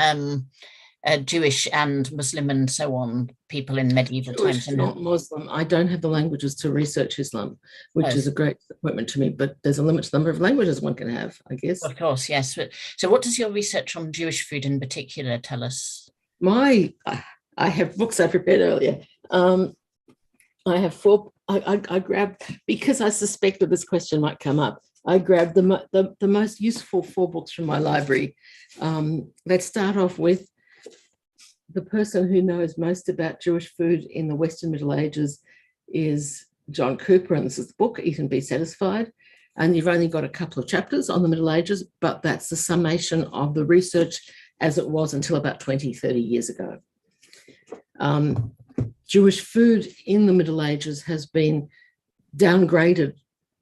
Jewish and Muslim and so on people in medieval Jewish, times. not Muslim. I don't have the languages to research Islam, which is a great disappointment to me, but there's a limited number of languages one can have, I guess. Of course, yes. So what does your research on Jewish food in particular tell us? I have books I prepared earlier. I have four. I grabbed, because I suspected this question might come up, I grabbed the most useful 4 books from my library. Let's start off with the person who knows most about Jewish food in the Western Middle Ages is John Cooper, and this is the book, Eat and Be Satisfied. And you've only got a couple of chapters on the Middle Ages, but that's the summation of the research as it was until about 20, 30 years ago. Jewish food in the Middle Ages has been downgraded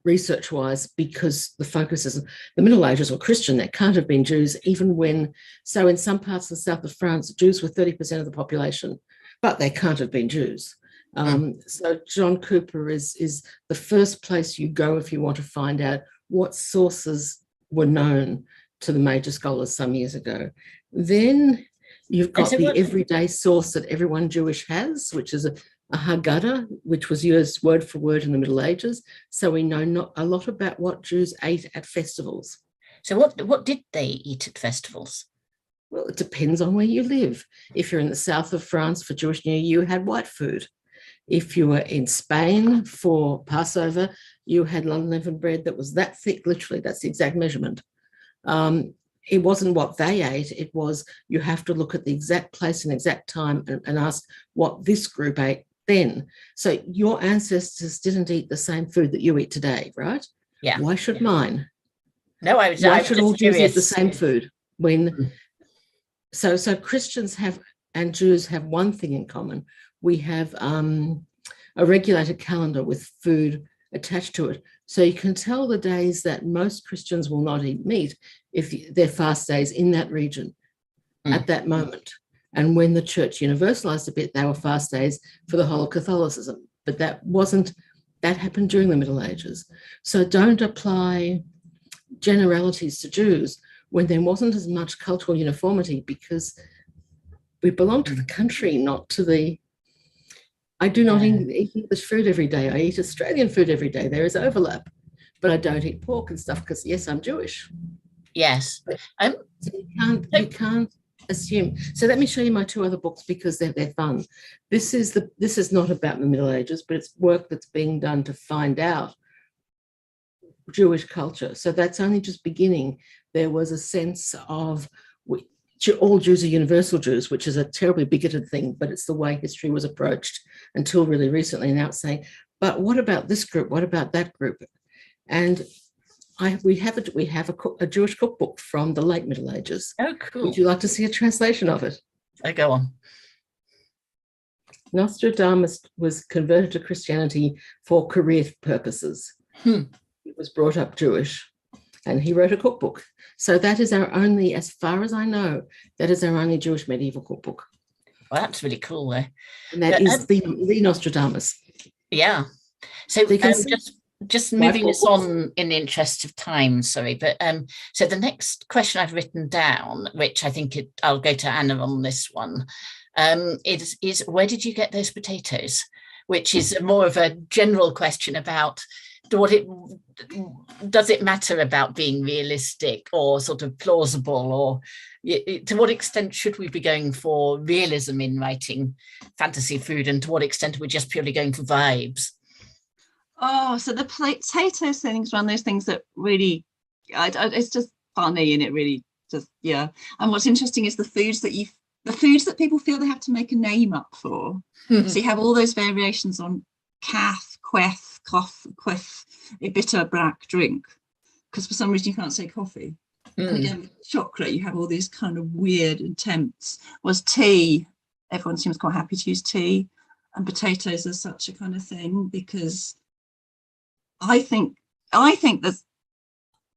research-wise because the focus is the Middle Ages were Christian. There can't have been Jews, even when, so in some parts of the south of France, Jews were 30% of the population, but they can't have been Jews. So John Cooper is the first place you go if you want to find out what sources were known to the major scholars some years ago. Then you've got the everyday source that everyone Jewish has, which is a Haggadah, which was used word for word in the Middle Ages. So we know not a lot about what Jews ate at festivals. So what did they eat at festivals? Well, it depends on where you live. If you're in the south of France for Jewish New Year, you had white food. If you were in Spain for Passover, you had unleavened bread that was that thick, literally, that's the exact measurement. It wasn't what they ate, it was you have to look at the exact place and exact time and ask what this group ate then. So your ancestors didn't eat the same food that you eat today, right? Yeah. Why should mine? No, I was all Jews curious. eat the same food? So Christians have and Jews have one thing in common. We have a regulated calendar with food attached to it. So you can tell the days that most Christians will not eat meat if they're fast days in that region at that moment. And when the church universalized a bit, they were fast days for the whole of Catholicism. But that happened during the Middle Ages. So don't apply generalities to Jews when there wasn't as much cultural uniformity, because we belong to the country, not to the... I do not eat English food every day. I eat Australian food every day. There is overlap, but I don't eat pork and stuff because, yes, I'm Jewish. Yes. So you can't assume. So let me show you my 2 other books because they're fun. This is not about the Middle Ages, but it's work that's being done to find out Jewish culture. So that's only just beginning. There was a sense of all Jews are universal Jews, which is a terribly bigoted thing, but it's the way history was approached until really recently. Now it's saying, but what about this group? What about that group? And we have a Jewish cookbook from the late Middle Ages. Oh, cool. Would you like to see a translation of it? Go on. Nostradamus was converted to Christianity for career purposes. He was brought up Jewish and he wrote a cookbook. So that is our only, as far as I know, that is our only Jewish medieval cookbook. Well, that's really cool there. And that is the Nostradamus. Yeah. So just moving us on in the interest of time, sorry, but so the next question I've written down, which I think I'll go to Anna on this one, is where did you get those potatoes? Which is more of a general question about does it matter about being realistic or sort of plausible, or to what extent should we be going for realism in writing fantasy food, and to what extent are we just purely going for vibes? Oh, so the potato thing is one of those things that really, it's just funny, and it really just, yeah. And what's interesting is the foods that people feel they have to make a name up for. So you have all those variations on cath, queth, cough, queth, a bitter black drink, because for some reason you can't say coffee. And again, with chocolate, you have all these kind of weird attempts. Was tea, everyone seems quite happy to use tea, and potatoes are such a kind of thing, because I think there's,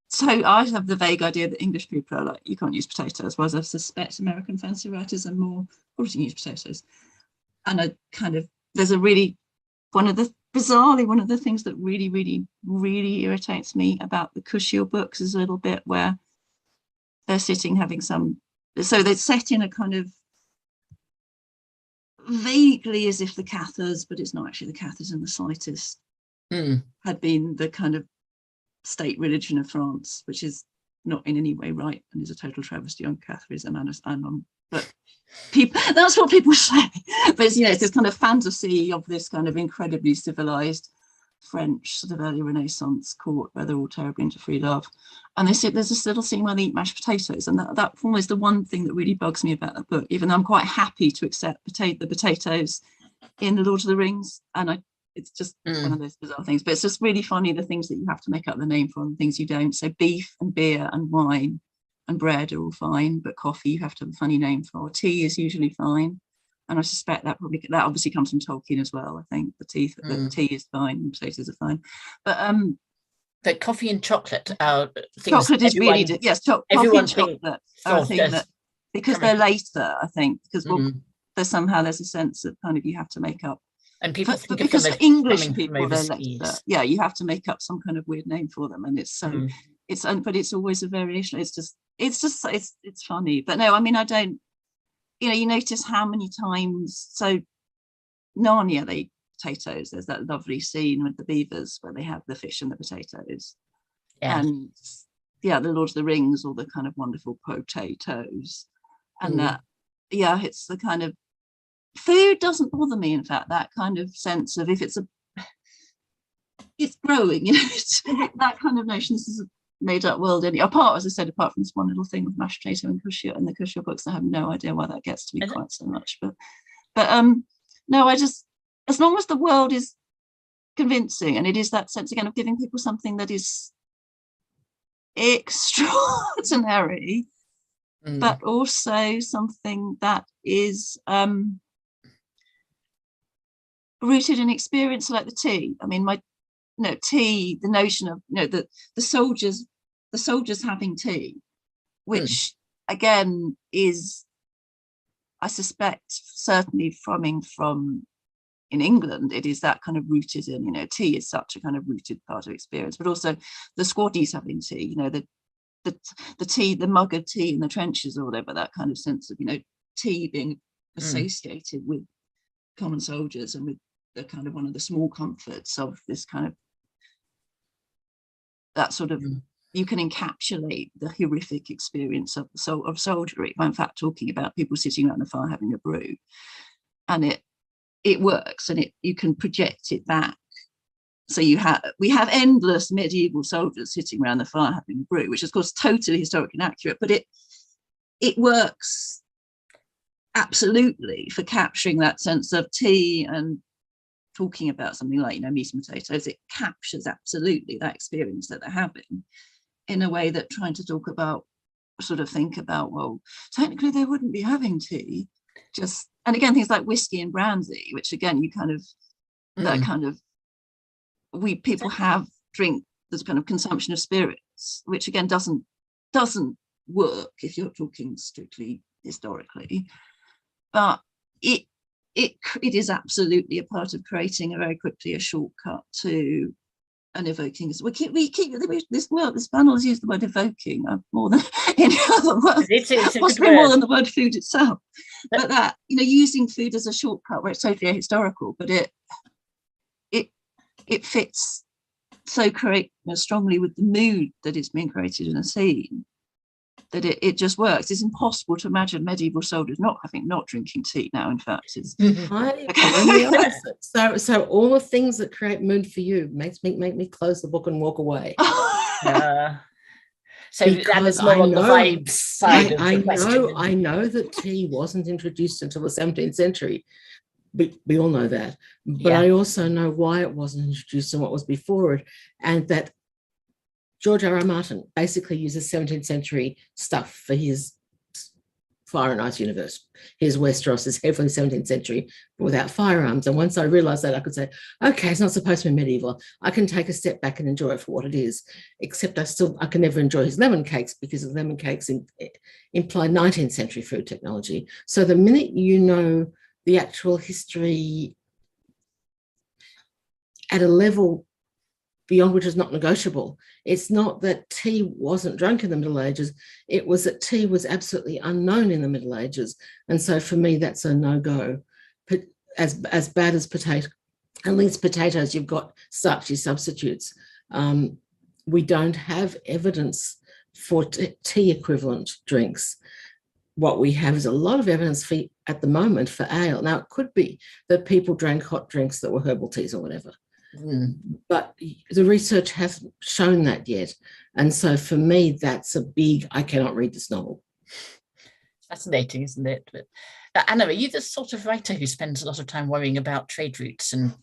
so I have the vague idea that English people are like, you can't use potatoes, whereas I suspect American fantasy writers are more, of course you can use potatoes. And there's a really, bizarrely, one of the things that really, really, really irritates me about the Kushil books is a little bit where they're sitting having some, so they're set in a kind of vaguely as if the Cathars, but it's not actually the Cathars in the slightest, had been the kind of state religion of France, which is not in any way right and is a total travesty on Catharism and on, but people, that's what people say. But it's, it's this kind of fantasy of this kind of incredibly civilized French sort of early Renaissance court where they're all terribly into free love. And there's this little scene where they eat mashed potatoes, and that almost the one thing that really bugs me about that book, even though I'm quite happy to accept the potatoes in the Lord of the Rings, and it's just one of those bizarre things, but it's just really funny the things that you have to make up the name for and things you don't. So beef and beer and wine and bread are all fine, but coffee you have to have a funny name for. Tea is usually fine, and I suspect that obviously comes from Tolkien as well. I think the tea is fine and potatoes are fine, but coffee and chocolate are things. Chocolate is really yes. Coffee and chocolate are a thing that, because they're later, I think, because there's a sense of kind of you have to make up. And people think because for English people, they're later. Yeah, you have to make up some kind of weird name for them, and it's so but it's always a variation. It's funny, but no, I mean, I don't. You notice how many times, so Narnia, they eat potatoes. There's that lovely scene with the beavers where they have the fish and the potatoes. Yeah. And the Lord of the Rings, all the kind of wonderful potatoes. And it's the kind of food doesn't bother me. In fact, that kind of sense of if it's growing, it's that kind of notion. This is a made up world. Apart from this one little thing with mashed potato and Cushion and the Cushion books, I have no idea why that gets to me quite so much. But no, I just, as long as the world is convincing, and it is that sense again of giving people something that is extraordinary, but also something that is rooted in experience, like the tea. I mean, tea, the notion of the soldiers having tea, which again is, I suspect, certainly from in England, it is that kind of rooted in, tea is such a kind of rooted part of experience, but also the squaddies having tea, the tea, the mug of tea in the trenches or whatever, that kind of sense of, tea being associated with common soldiers and with the kind of one of the small comforts of this kind of, that sort of, you can encapsulate the horrific experience of soldiery by in fact talking about people sitting around the fire having a brew, and it works, and you can project it back. So we have endless medieval soldiers sitting around the fire having a brew, which is of course totally historically inaccurate, but it works absolutely for capturing that sense of tea and talking about something like meat and potatoes. It captures absolutely that experience that they're having in a way that trying to talk about, sort of think about, well, technically they wouldn't be having tea, just, and again things like whiskey and brandy, which again you kind of that kind of, people have drink, this kind of consumption of spirits, which again doesn't work if you're talking strictly historically, but it is absolutely a part of creating very quickly a shortcut to an evoking. This panel has used the word evoking more than any other word, possibly more than the word food itself. But that, using food as a shortcut where it's totally ahistorical, but it fits so strongly with the mood that is being created in a scene that it just works. It's impossible to imagine medieval soldiers not drinking tea now. In fact, it's so all the things that create mood for you make me close the book and walk away. So that is more on the vibes side of the question. I know that tea wasn't introduced until the 17th century. We all know that, but I also know why it wasn't introduced and what was before it, and that George R.R. Martin basically uses 17th century stuff for his Fire and Ice universe. His Westeros is heavily 17th century without firearms. And once I realized that, I could say, okay, it's not supposed to be medieval. I can take a step back and enjoy it for what it is, except I can never enjoy his lemon cakes because the lemon cakes imply 19th century food technology. So the minute you know the actual history at a level beyond which is not negotiable. It's not that tea wasn't drunk in the Middle Ages. It was that tea was absolutely unknown in the Middle Ages. And so for me, that's a no-go. But as bad as potato, at least potatoes, you've got starchy substitutes. We don't have evidence for tea equivalent drinks. What we have is a lot of evidence at the moment for ale. Now, it could be that people drank hot drinks that were herbal teas or whatever. But the research hasn't shown that yet. And so for me, that's a big, I cannot read this novel. Fascinating, isn't it? But Anna, are you the sort of writer who spends a lot of time worrying about trade routes and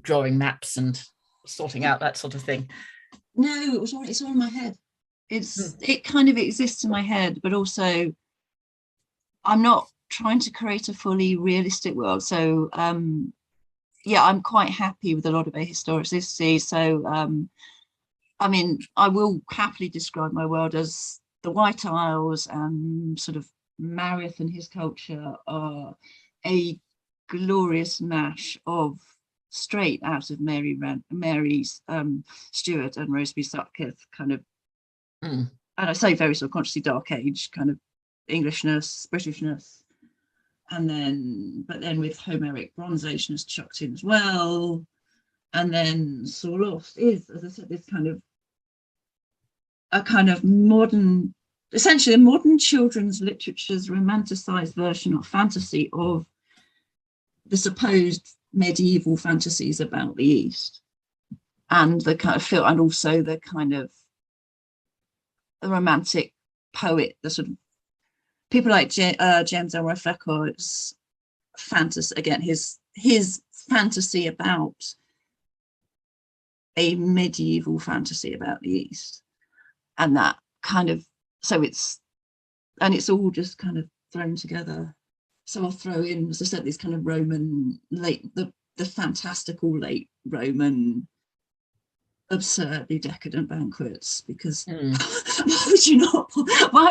drawing maps and sorting out that sort of thing? No, it's all in my head. It kind of exists in my head, but also I'm not trying to create a fully realistic world. So yeah, I'm quite happy with a lot of ahistoricity. So, I mean, I will happily describe my world as the White Isles and sort of Marith and his culture are a glorious mash of straight out of Mary's Stuart and Roseby Sutcliffe kind of, and I say very subconsciously Dark Age kind of Englishness, Britishness. And then, but then with Homeric Bronze Ageness chucked in as well. And then Sorloth is, as I said, this kind of a kind of modern, essentially a modern children's literature's romanticized version of fantasy of the supposed medieval fantasies about the East. And the kind of feel, and also the kind of the romantic poet, the sort of people like James Elroy Flecourt's fantasy, again, his fantasy about a medieval fantasy about the East. And that kind of, so it's all just kind of thrown together. So I'll throw in, as I said, these kind of Roman, the fantastical late Roman, absurdly decadent banquets, because why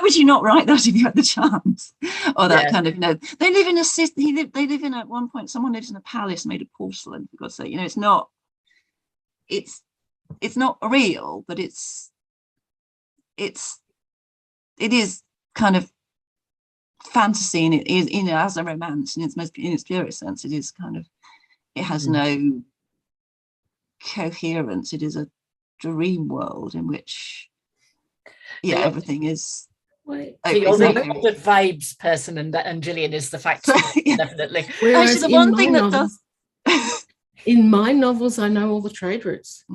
would you not write that if you had the chance? Or that kind of, you know, they live in at one point, someone lives in a palace made of porcelain, for God's sake. You know, it's not real, but it is kind of fantasy, and it is, you know, as a romance in its purest sense, it is kind of, it has no coherence. It is a dream world in which everything is so you're the vibes person, and Gillian is the facts. Definitely. Whereas actually the one thing that does in my novels, I know all the trade routes.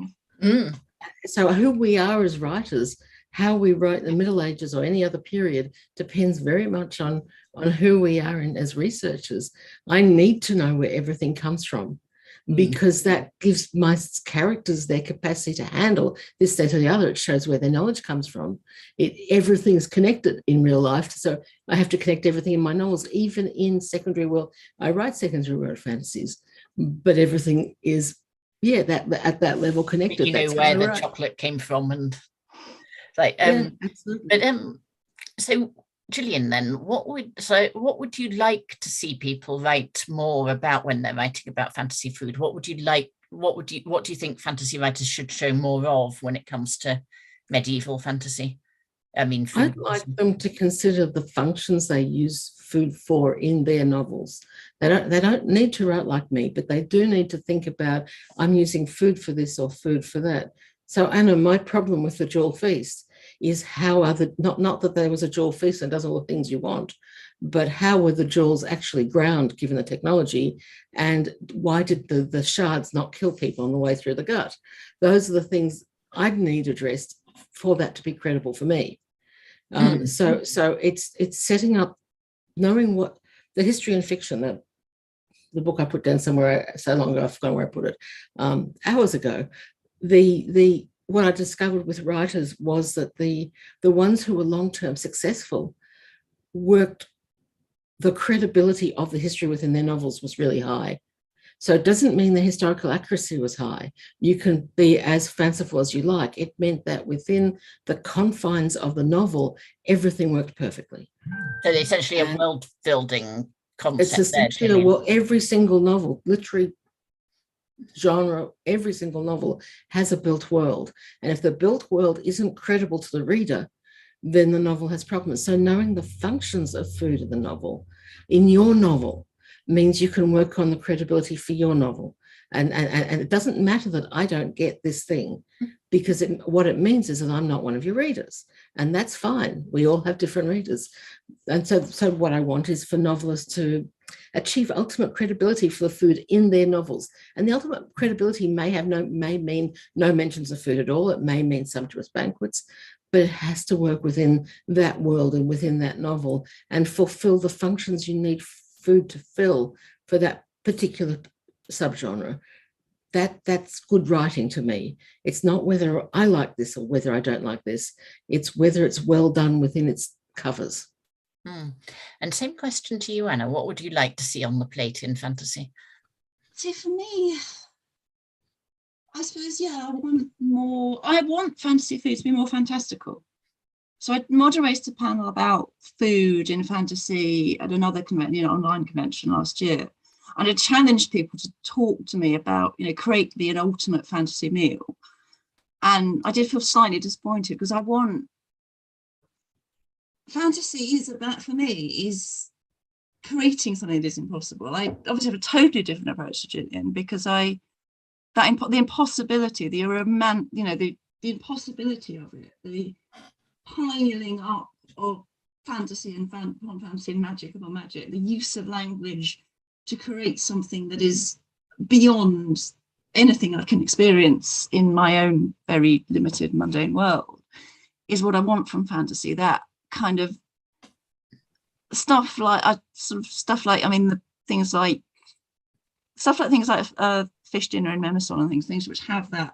So who we are as writers, how we write in the Middle Ages or any other period, depends very much on who we are as researchers. I need to know where everything comes from, because that gives my characters their capacity to handle this, that, or the other. It shows where their knowledge comes from. Everything's connected in real life. So I have to connect everything in my novels, even in secondary world. I write secondary world fantasies, but everything is, at that level connected. You know where the chocolate came from, and like, absolutely. But so Gillian, then what would you like to see people write more about when they're writing about fantasy food? What do you think fantasy writers should show more of when it comes to medieval fantasy? I mean, I'd like them to consider the functions they use food for in their novels. They don't need to write like me, but they do need to think about, I'm using food for this or food for that. So Anna, my problem with the Jewel Feast is how are not that there was a jewel feast and does all the things you want, but how were the jewels actually ground given the technology, and why did the shards not kill people on the way through the gut? Those are the things I'd need addressed for that to be credible for me. So it's setting up, knowing what the history and fiction, that the book I put down somewhere so long ago, I've forgotten where I put it, hours ago. What I discovered with writers was that the ones who were long-term successful worked, the credibility of the history within their novels was really high. So it doesn't mean the historical accuracy was high. You can be as fanciful as you like. It meant that within the confines of the novel, everything worked perfectly. So essentially a world building concept. It's essentially every single novel, literally genre, every single novel has a built world. And if the built world isn't credible to the reader, then the novel has problems. So knowing the functions of food in the novel, in your novel, means you can work on the credibility for your novel. And it doesn't matter that I don't get this thing, because what it means is that I'm not one of your readers. And that's fine. We all have different readers. And so what I want is for novelists to achieve ultimate credibility for the food in their novels. And the ultimate credibility may mean no mentions of food at all. It may mean sumptuous banquets, but it has to work within that world and within that novel and fulfill the functions you need food to fill for that particular subgenre. That's good writing to me. It's not whether I like this or whether I don't like this. It's whether it's well done within its covers. And same question to you, Anna. What would you like to see on the plate in fantasy? See, for me, I suppose, yeah, I want fantasy food to be more fantastical. So I moderated a panel about food in fantasy at another convention, online convention last year. And I challenged people to talk to me about, create me an ultimate fantasy meal. And I did feel slightly disappointed because fantasy is about, for me, is creating something that is impossible. I obviously have a totally different approach to Gillian because the impossibility, the impossibility of it, the piling up of fantasy and fantasy and magic upon magic, the use of language to create something that is beyond anything I can experience in my own very limited mundane world is what I want from fantasy. That kind of stuff like things like fish dinner and Memisol and things which have that,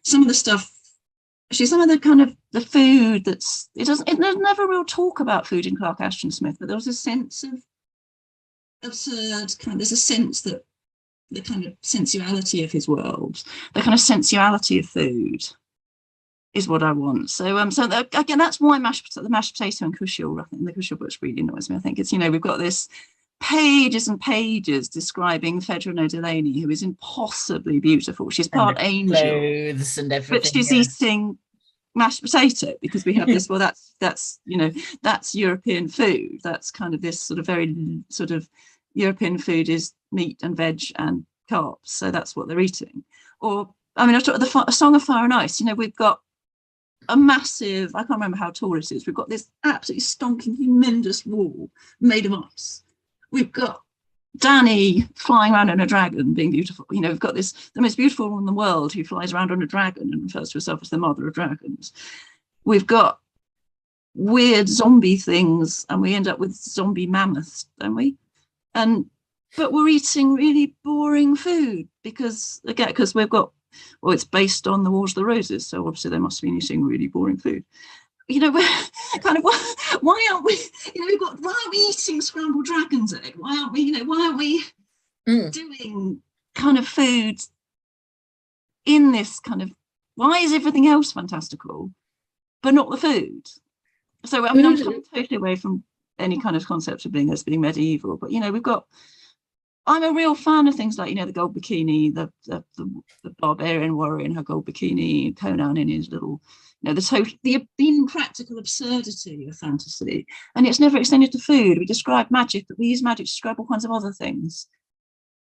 some of the stuff. Actually, some of the kind of the food there's never real talk about food in Clark Ashton Smith, but there was a sense of absurd there's a sense that the kind of sensuality of his world, the kind of sensuality of food is what I want. So again, that's why the mashed potato and cushiol, I think the cushiol books really annoys me. I think it's, we've got this pages and pages describing Fedra Delaney, who is impossibly beautiful. She's part angel, clothes and everything, but she's eating mashed potato because we have this. Well, that's European food. That's kind of this sort of very sort of European food is meat and veg and carbs. So that's what they're eating. Or I was talking about A Song of Fire and Ice. We've got a massive, I can't remember how tall it is. We've got this absolutely stonking, humongous wall made of ice. We've got Dany flying around on a dragon, being beautiful. We've got the most beautiful woman in the world who flies around on a dragon and refers to herself as the mother of dragons. We've got weird zombie things, and we end up with zombie mammoths, don't we? But we're eating really boring food because we've got, it's based on the Wars of the Roses, so obviously they must have been eating really boring food. We're kind of, why aren't we, why aren't we eating scrambled dragon's egg? Why aren't we doing kind of food in this kind of, why is everything else fantastical, but not the food? So, I'm coming totally away from any kind of concept of being medieval, but, I'm a real fan of things like, the gold bikini, the barbarian warrior in her gold bikini, Conan in his little, the impractical absurdity of fantasy. And it's never extended to food. We describe magic, but we use magic to describe all kinds of other things.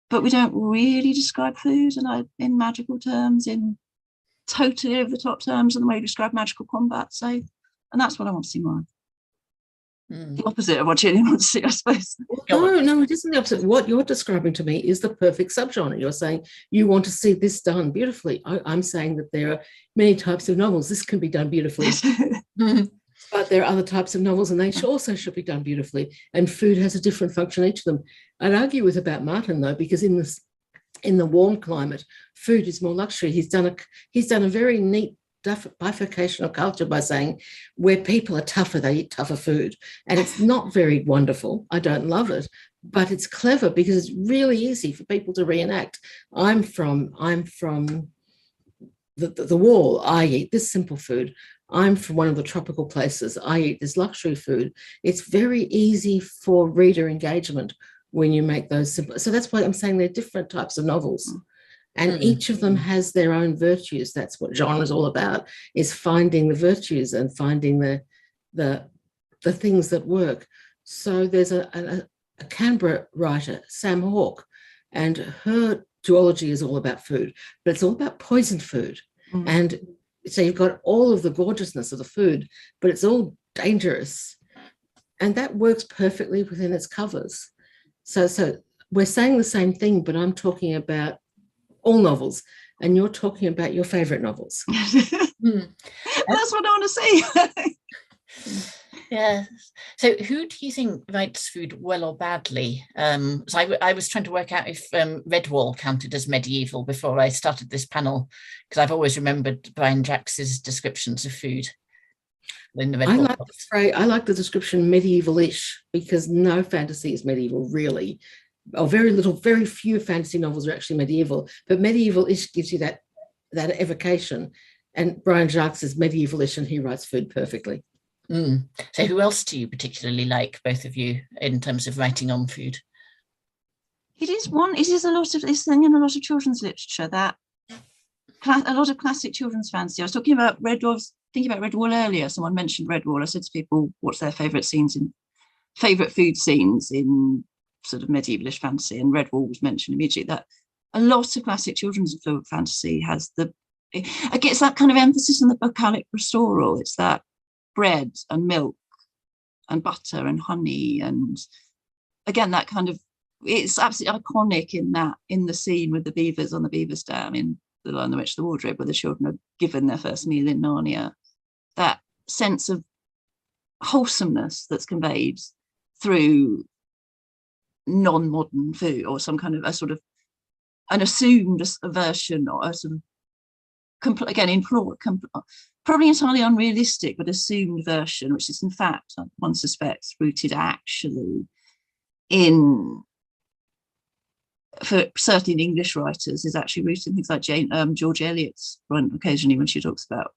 But we don't really describe food in magical terms, in totally over the top terms, and the way we describe magical combat. So, and that's what I want to see more. The opposite of what Gillian wants to see, I suppose. No, it isn't the opposite. What you're describing to me is the perfect subgenre. You're saying you want to see this done beautifully. I'm saying that there are many types of novels. This can be done beautifully. But there are other types of novels, and they also should be done beautifully. And food has a different function, each of them. I'd argue with about Martin, though, because in the warm climate, food is more luxury. He's done a very neat bifurcation of culture by saying where people are tougher, they eat tougher food. And it's not very wonderful. I don't love it, but it's clever because it's really easy for people to reenact. I'm from the wall. I eat this simple food. I'm from one of the tropical places. I eat this luxury food. It's very easy for reader engagement when you make those simple. So that's why I'm saying they're different types of novels. And each of them has their own virtues. That's what genre is all about, is finding the virtues and finding the things that work. So there's a Canberra writer, Sam Hawke, and her duology is all about food, but it's all about poisoned food. And so you've got all of the gorgeousness of the food, but it's all dangerous. And that works perfectly within its covers. So we're saying the same thing, but I'm talking about all novels, and you're talking about your favorite novels. That's what I want to see. Yeah. So who do you think writes food well or badly? So I was trying to work out if Redwall counted as medieval before I started this panel, because I've always remembered Brian Jacks's descriptions of food in the Redwall books. I like the description medieval-ish, because no fantasy is medieval, really. Or very few fantasy novels are actually medieval, but medieval-ish gives you that evocation. And Brian Jacques is medieval-ish, and he writes food perfectly. So who else do you particularly like, both of you, in terms of writing on food? It is a lot of this thing in a lot of children's literature, that a lot of classic children's fantasy. I was thinking about thinking about Redwall earlier. Someone mentioned Redwall. I said to people, what's their favourite food scenes in sort of medievalish fantasy, and Redwall was mentioned immediately. That a lot of classic children's fantasy has it gets that kind of emphasis on the bucolic pastoral. It's that bread and milk and butter and honey, and again that kind of, it's absolutely iconic in the scene with the beavers on the beavers dam in The Lion, the Witch, the Wardrobe, where the children are given their first meal in Narnia. That sense of wholesomeness that's conveyed through non-modern food, or some kind of a sort of an assumed version, or a sort of probably entirely unrealistic but assumed version, which is in fact, one suspects, rooted actually for certain English writers, is actually rooted in things like George Eliot's run occasionally, when she talks about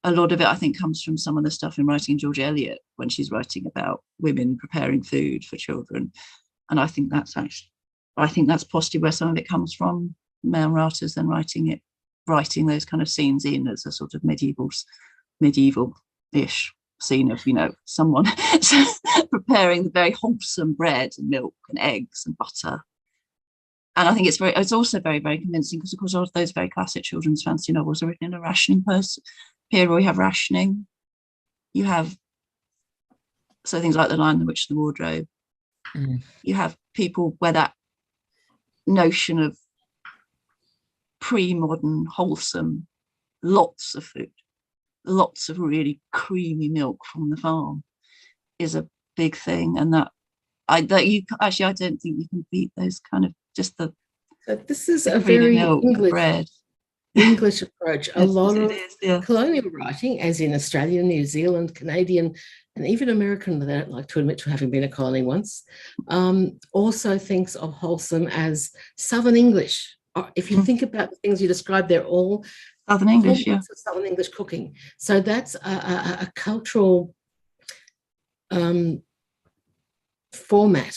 a lot of it. I think comes from some of the stuff in writing George Eliot when she's writing about women preparing food for children. And I think that's possibly where some of it comes from, male writers then writing those kind of scenes in as a sort of medieval-ish scene of, someone preparing the very wholesome bread and milk and eggs and butter. And I think it's also very, very convincing, because of course all of those very classic children's fantasy novels are written in a rationing period where we have rationing. You have things like The Lion, the Witch, the Wardrobe. You have people where that notion of pre-modern, wholesome, lots of food, lots of really creamy milk from the farm is a big thing. And I don't think you can beat those kind of just the. So this is a very English approach. A lot of colonial writing, as in Australia, New Zealand, Canadian, and even American, that I don't like to admit to having been a colony once, also thinks of wholesome as Southern English. If you think about the things you described, they're all Southern English, Southern English cooking. So that's a cultural format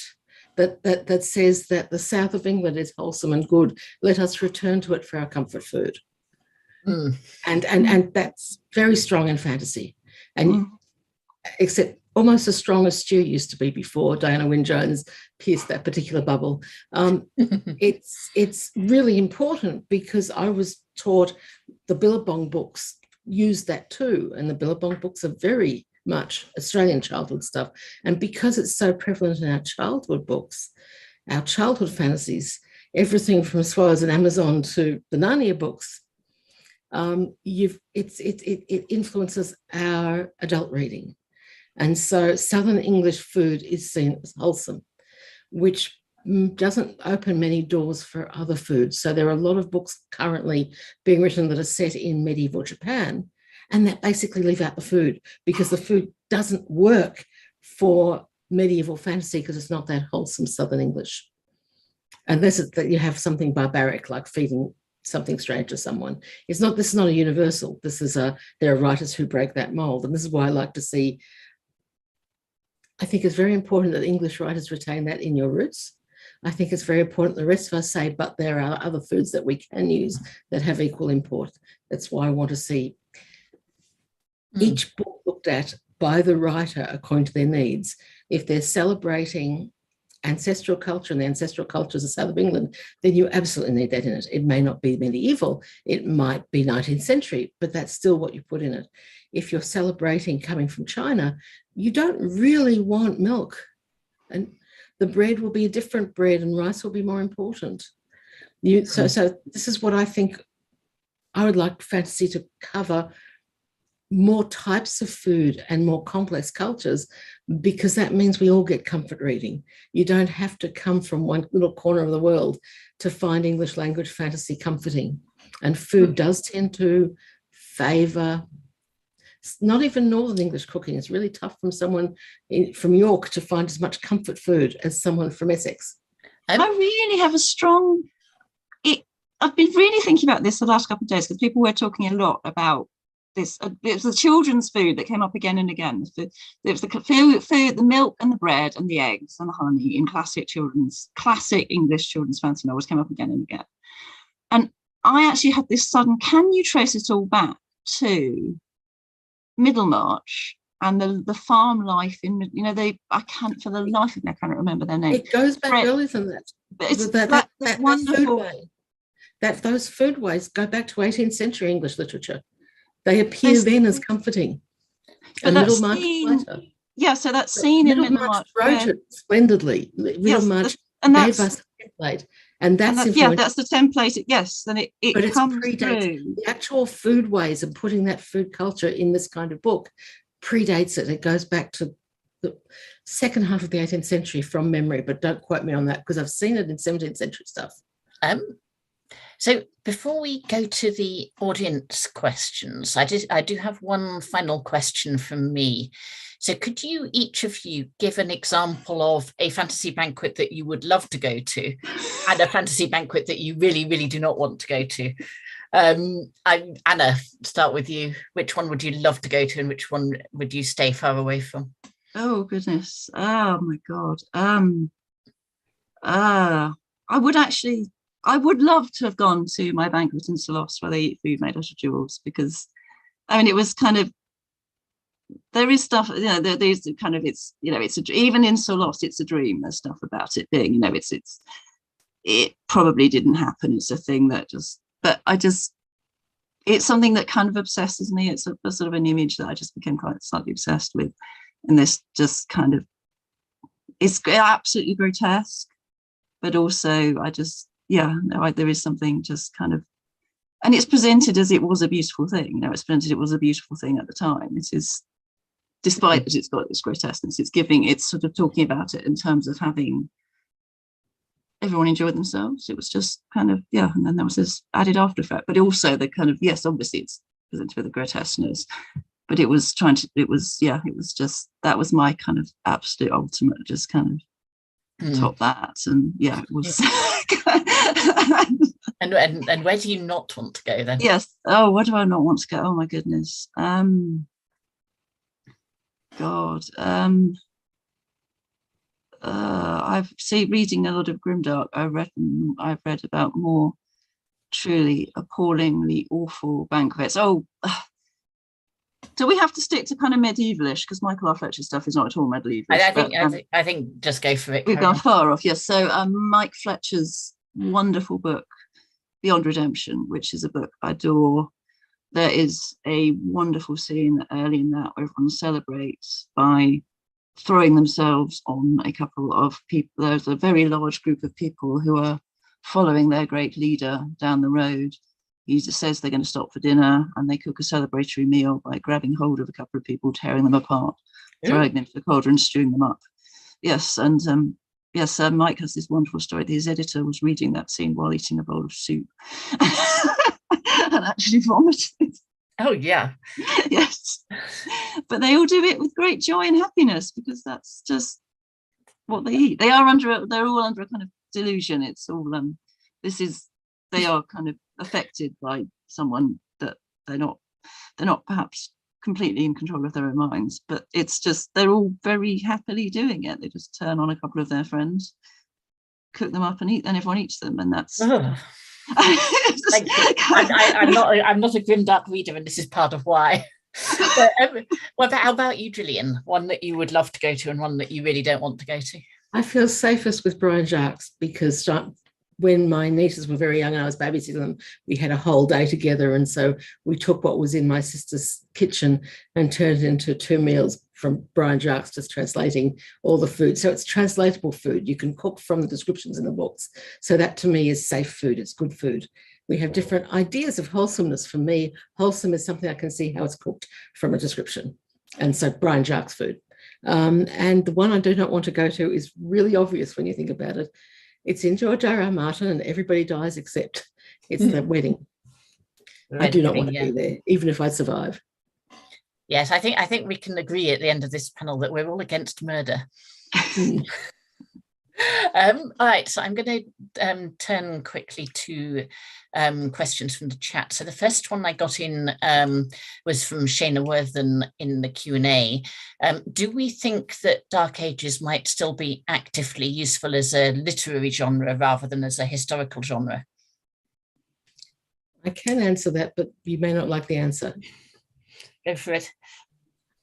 that says that the south of England is wholesome and good. Let us return to it for our comfort food. And that's very strong in fantasy. And except almost as strong as stew used to be before Diana Wynne Jones pierced that particular bubble. It's really important, because I was taught the Billabong books use that too, and the Billabong books are very much Australian childhood stuff. And because it's so prevalent in our childhood books, our childhood fantasies, everything from Swallows and Amazon to the Narnia books, it influences our adult reading. And so Southern English food is seen as wholesome, which doesn't open many doors for other foods. So there are a lot of books currently being written that are set in medieval Japan, and that basically leave out the food, because the food doesn't work for medieval fantasy, because it's not that wholesome Southern English. Unless it's that you have something barbaric, like feeding something strange to someone. This is not a universal. There are writers who break that mold. And this is why I like to see, I think it's very important that English writers retain that in your roots. I think it's very important the rest of us say, but there are other foods that we can use that have equal import. That's why I want to see each book looked at by the writer according to their needs. If they're celebrating ancestral culture, and the ancestral culture is the south of England, then you absolutely need that in it. It may not be medieval, it might be 19th century, but that's still what you put in it. If you're celebrating coming from China, you don't really want milk, and the bread will be a different bread, and rice will be more important. So this is what I think I would like fantasy to cover: more types of food and more complex cultures, because that means we all get comfort reading. You don't have to come from one little corner of the world to find English language fantasy comforting. And food does tend to favour not even Northern English cooking. It's really tough from someone from York to find as much comfort food as someone from Essex. I really have a strong... I've been really thinking about this the last couple of days, because people were talking a lot about this. It was the children's food that came up again and again. It was the food, the milk and the bread and the eggs and the honey in classic English children's fantasy novels came up again and again. And I actually had this sudden, can you trace it all back to Middlemarch and the farm life in, I can't, for the life of me, I can't remember their name. It goes back earlier than that. But it's that wonderful. Those foodways go back to 18th century English literature. They appear then as comforting. And Middlemarch later. Yeah, so that scene in Middlemarch wrote it splendidly. Middlemarch gave us a template, and that's the template. Yes, and but it comes predates through. the actual foodways of putting that food culture in this kind of book. Predates it. It goes back to the second half of the 18th century from memory, but don't quote me on that because I've seen it in 17th century stuff. So before we go to the audience questions, I do have one final question from me. So could you, each of you, give an example of a fantasy banquet that you would love to go to and a fantasy banquet that you really, really do not want to go to? Anna, start with you. Which one would you love to go to and which one would you stay far away from? Oh, goodness. Oh, my God. I would love to have gone to my banquet in Solos where they eat food made out of jewels, because, it was kind of, there is stuff, there's kind of, even in Solos, it's a dream. There's stuff about it being, it probably didn't happen. It's a thing that it's something that kind of obsesses me. It's a sort of an image that I just became quite slightly obsessed with. And this just kind of, it's absolutely grotesque, but also there is something just kind of, and it's presented as it was a beautiful thing. It's presented it was a beautiful thing at the time. It is, despite that it's got this grotesqueness, it's sort of talking about it in terms of having everyone enjoy themselves. It was just kind of, and then there was this added after effect, but also the kind of, yes, obviously it's presented with the grotesqueness, but it was just, that was my kind of absolute ultimate, just kind of top that. And it was. And where do you not want to go then? Yes. Oh, where do I not want to go? Oh my goodness. God. I've reading a lot of Grimdark. I've read about more truly appallingly awful banquets. Oh, do we have to stick to kind of medievalish? Because Michael R. Fletcher's stuff is not at all medievalish. I think just go for it. We've gone far off. Yes. So Mike Fletcher's wonderful book, Beyond Redemption, which is a book I adore. There is a wonderful scene early in that where everyone celebrates by throwing themselves on a couple of people. There's a very large group of people who are following their great leader down the road. He just says they're going to stop for dinner, and they cook a celebratory meal by grabbing hold of a couple of people, tearing them apart, throwing them into the cauldron, stewing them up. Yes, and Mike has this wonderful story. His editor was reading that scene while eating a bowl of soup and actually vomited. Oh, yeah. Yes. But they all do it with great joy and happiness, because that's just what they eat. They're all under a kind of delusion. It's all they are kind of affected by someone that they're not perhaps completely in control of their own minds, but it's just they're all very happily doing it. They just turn on a couple of their friends, cook them up and eat, and everyone eats them, and that's. Oh, thank you. I'm not a Grimdark reader, and this is part of why. But, how about you, Gillian? One that you would love to go to and one that you really don't want to go to? I feel safest with Brian Jacques because when my nieces were very young and I was babysitting them, we had a whole day together. And so we took what was in my sister's kitchen and turned it into 2 meals from Brian Jacques, just translating all the food. So it's translatable food. You can cook from the descriptions in the books. So that to me is safe food. It's good food. We have different ideas of wholesomeness. For me, wholesome is something I can see how it's cooked from a description. And so Brian Jacques food. And the one I do not want to go to is really obvious when you think about it. It's in George R.R. Martin, and everybody dies except it's the wedding. I do not want to be there, even if I survive. Yes, I think we can agree at the end of this panel that we're all against murder. All right, so I'm going to turn quickly to questions from the chat. So the first one I got in was from Shayna Worthen in the Q&A. Do we think that Dark Ages might still be actively useful as a literary genre rather than as a historical genre? I can answer that, but you may not like the answer. Go for it.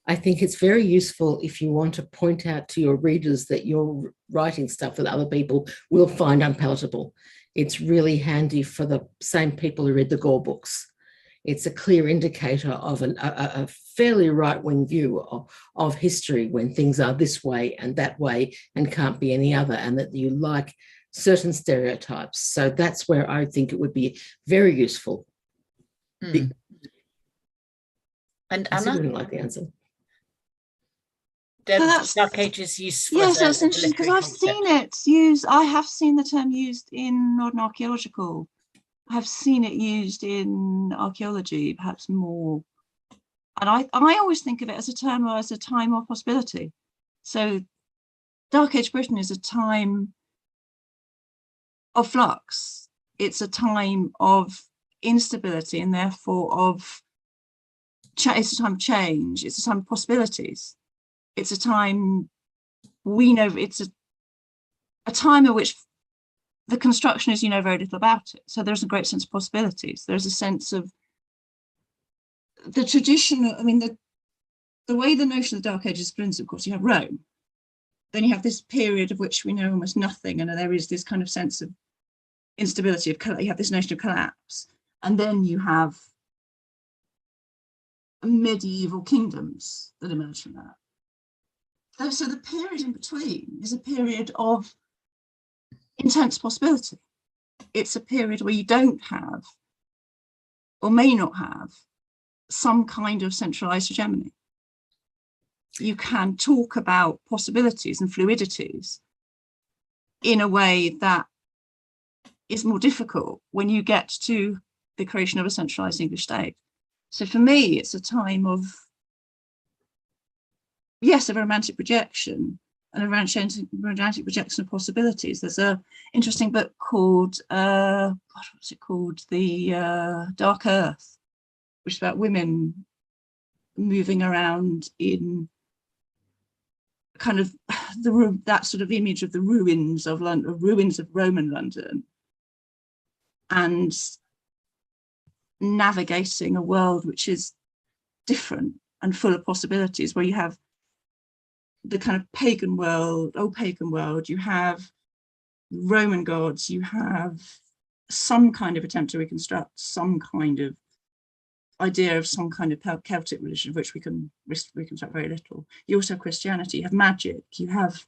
I think it's very useful if you want to point out to your readers that you're writing stuff that other people will find unpalatable. It's really handy for the same people who read the Gore books. It's a clear indicator of a fairly right-wing view of history when things are this way and that way and can't be any other, and that you like certain stereotypes. So that's where I think it would be very useful. And Anna? I still didn't like the answer. Dark Ages useful. Yes, that's interesting because I've seen it used. I have seen the term used in modern archaeological. I have seen it used in archaeology, perhaps more. And I always think of it as a term or as a time of possibility. So Dark Age Britain is a time of flux. It's a time of instability and therefore of it's a time of change. It's a time of possibilities. It's a time, we know, it's a time in which the construction is, you know, very little about it. So there's a great sense of possibilities. There's a sense of the traditional, I mean, the way the notion of the Dark Ages splints, of course, you have Rome. Then you have this period of which we know almost nothing. And there is this kind of sense of instability, you have this notion of collapse. And then you have medieval kingdoms that emerge from that. So the period in between is a period of intense possibility. It's a period where you don't have, or may not have, some kind of centralized hegemony. You can talk about possibilities and fluidities in a way that is more difficult when you get to the creation of a centralized English state. So for me, it's a time of, yes, a romantic projection and a romantic projection of possibilities. There's an interesting book called, what's it called? The Dark Earth, which is about women moving around in kind of that sort of image of the ruins of London, ruins of Roman London, and navigating a world which is different and full of possibilities, where you have the kind of pagan world, old pagan world, you have Roman gods, you have some kind of attempt to reconstruct some kind of idea of some kind of Celtic religion, of which we can reconstruct very little. You also have Christianity, you have magic, you have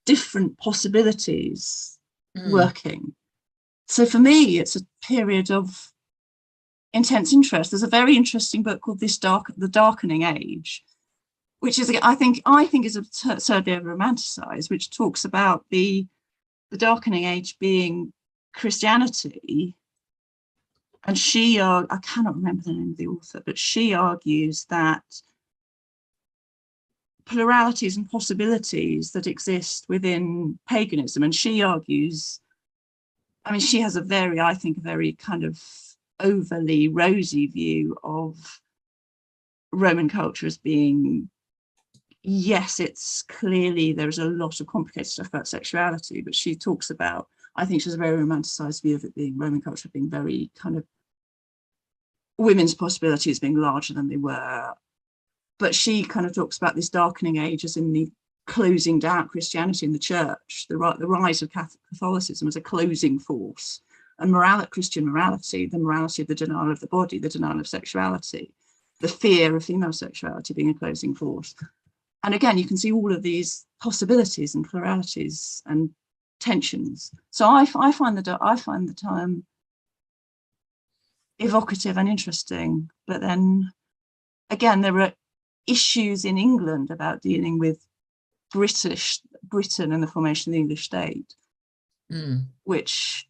different possibilities working. So for me, it's a period of intense interest. There's a very interesting book called The Darkening Age, which is, I think is absurdly over-romanticized, which talks about the Darkening Age being Christianity. And I cannot remember the name of the author, but she argues that pluralities and possibilities that exist within paganism, and she argues, I mean, she has a very kind of overly rosy view of Roman culture as being, yes, it's clearly, there's a lot of complicated stuff about sexuality, but she talks about I think she has a very romanticized view of it being Roman culture being very kind of women's possibilities being larger than they were. But she kind of talks about this darkening age as in the closing down Christianity in the church, the rise of Catholicism as a closing force, and Christian morality, the morality of the denial of the body, the denial of sexuality, the fear of female sexuality being a closing force. And again, you can see all of these possibilities and pluralities and tensions. So I find the time evocative and interesting. But then again, there are issues in England about dealing with Britain and the formation of the English state, which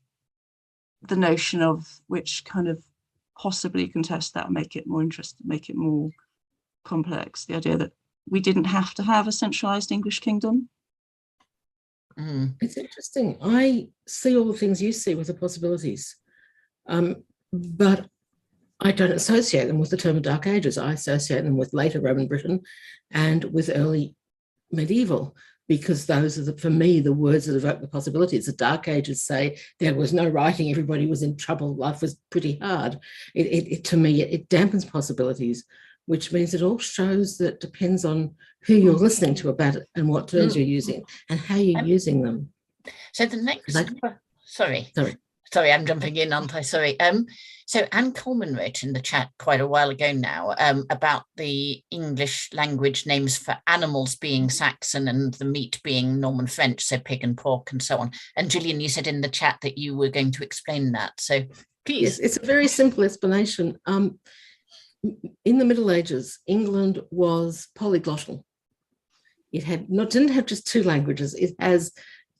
the notion of which kind of possibly contest that, make it more interesting, make it more complex. The idea that we didn't have to have a centralized English kingdom. It's interesting. I see all the things you see with the possibilities, but I don't associate them with the term of Dark Ages. I associate them with later Roman Britain and with early medieval, because those are, for me, the words that evoke the possibilities. The Dark Ages say there was no writing, everybody was in trouble, life was pretty hard. To me, it dampens possibilities, which means it all shows that depends on who you're listening to about it and what terms you're using and how you're using them. So the next, sorry, I'm jumping in, aren't I? Sorry. So Anne Coleman wrote in the chat quite a while ago now about the English language names for animals being Saxon and the meat being Norman French, so pig and pork and so on. And Gillian, you said in the chat that you were going to explain that. So please. Yes, it's a very simple explanation. In the Middle Ages, England was polyglottal. It didn't have just 2 languages. It has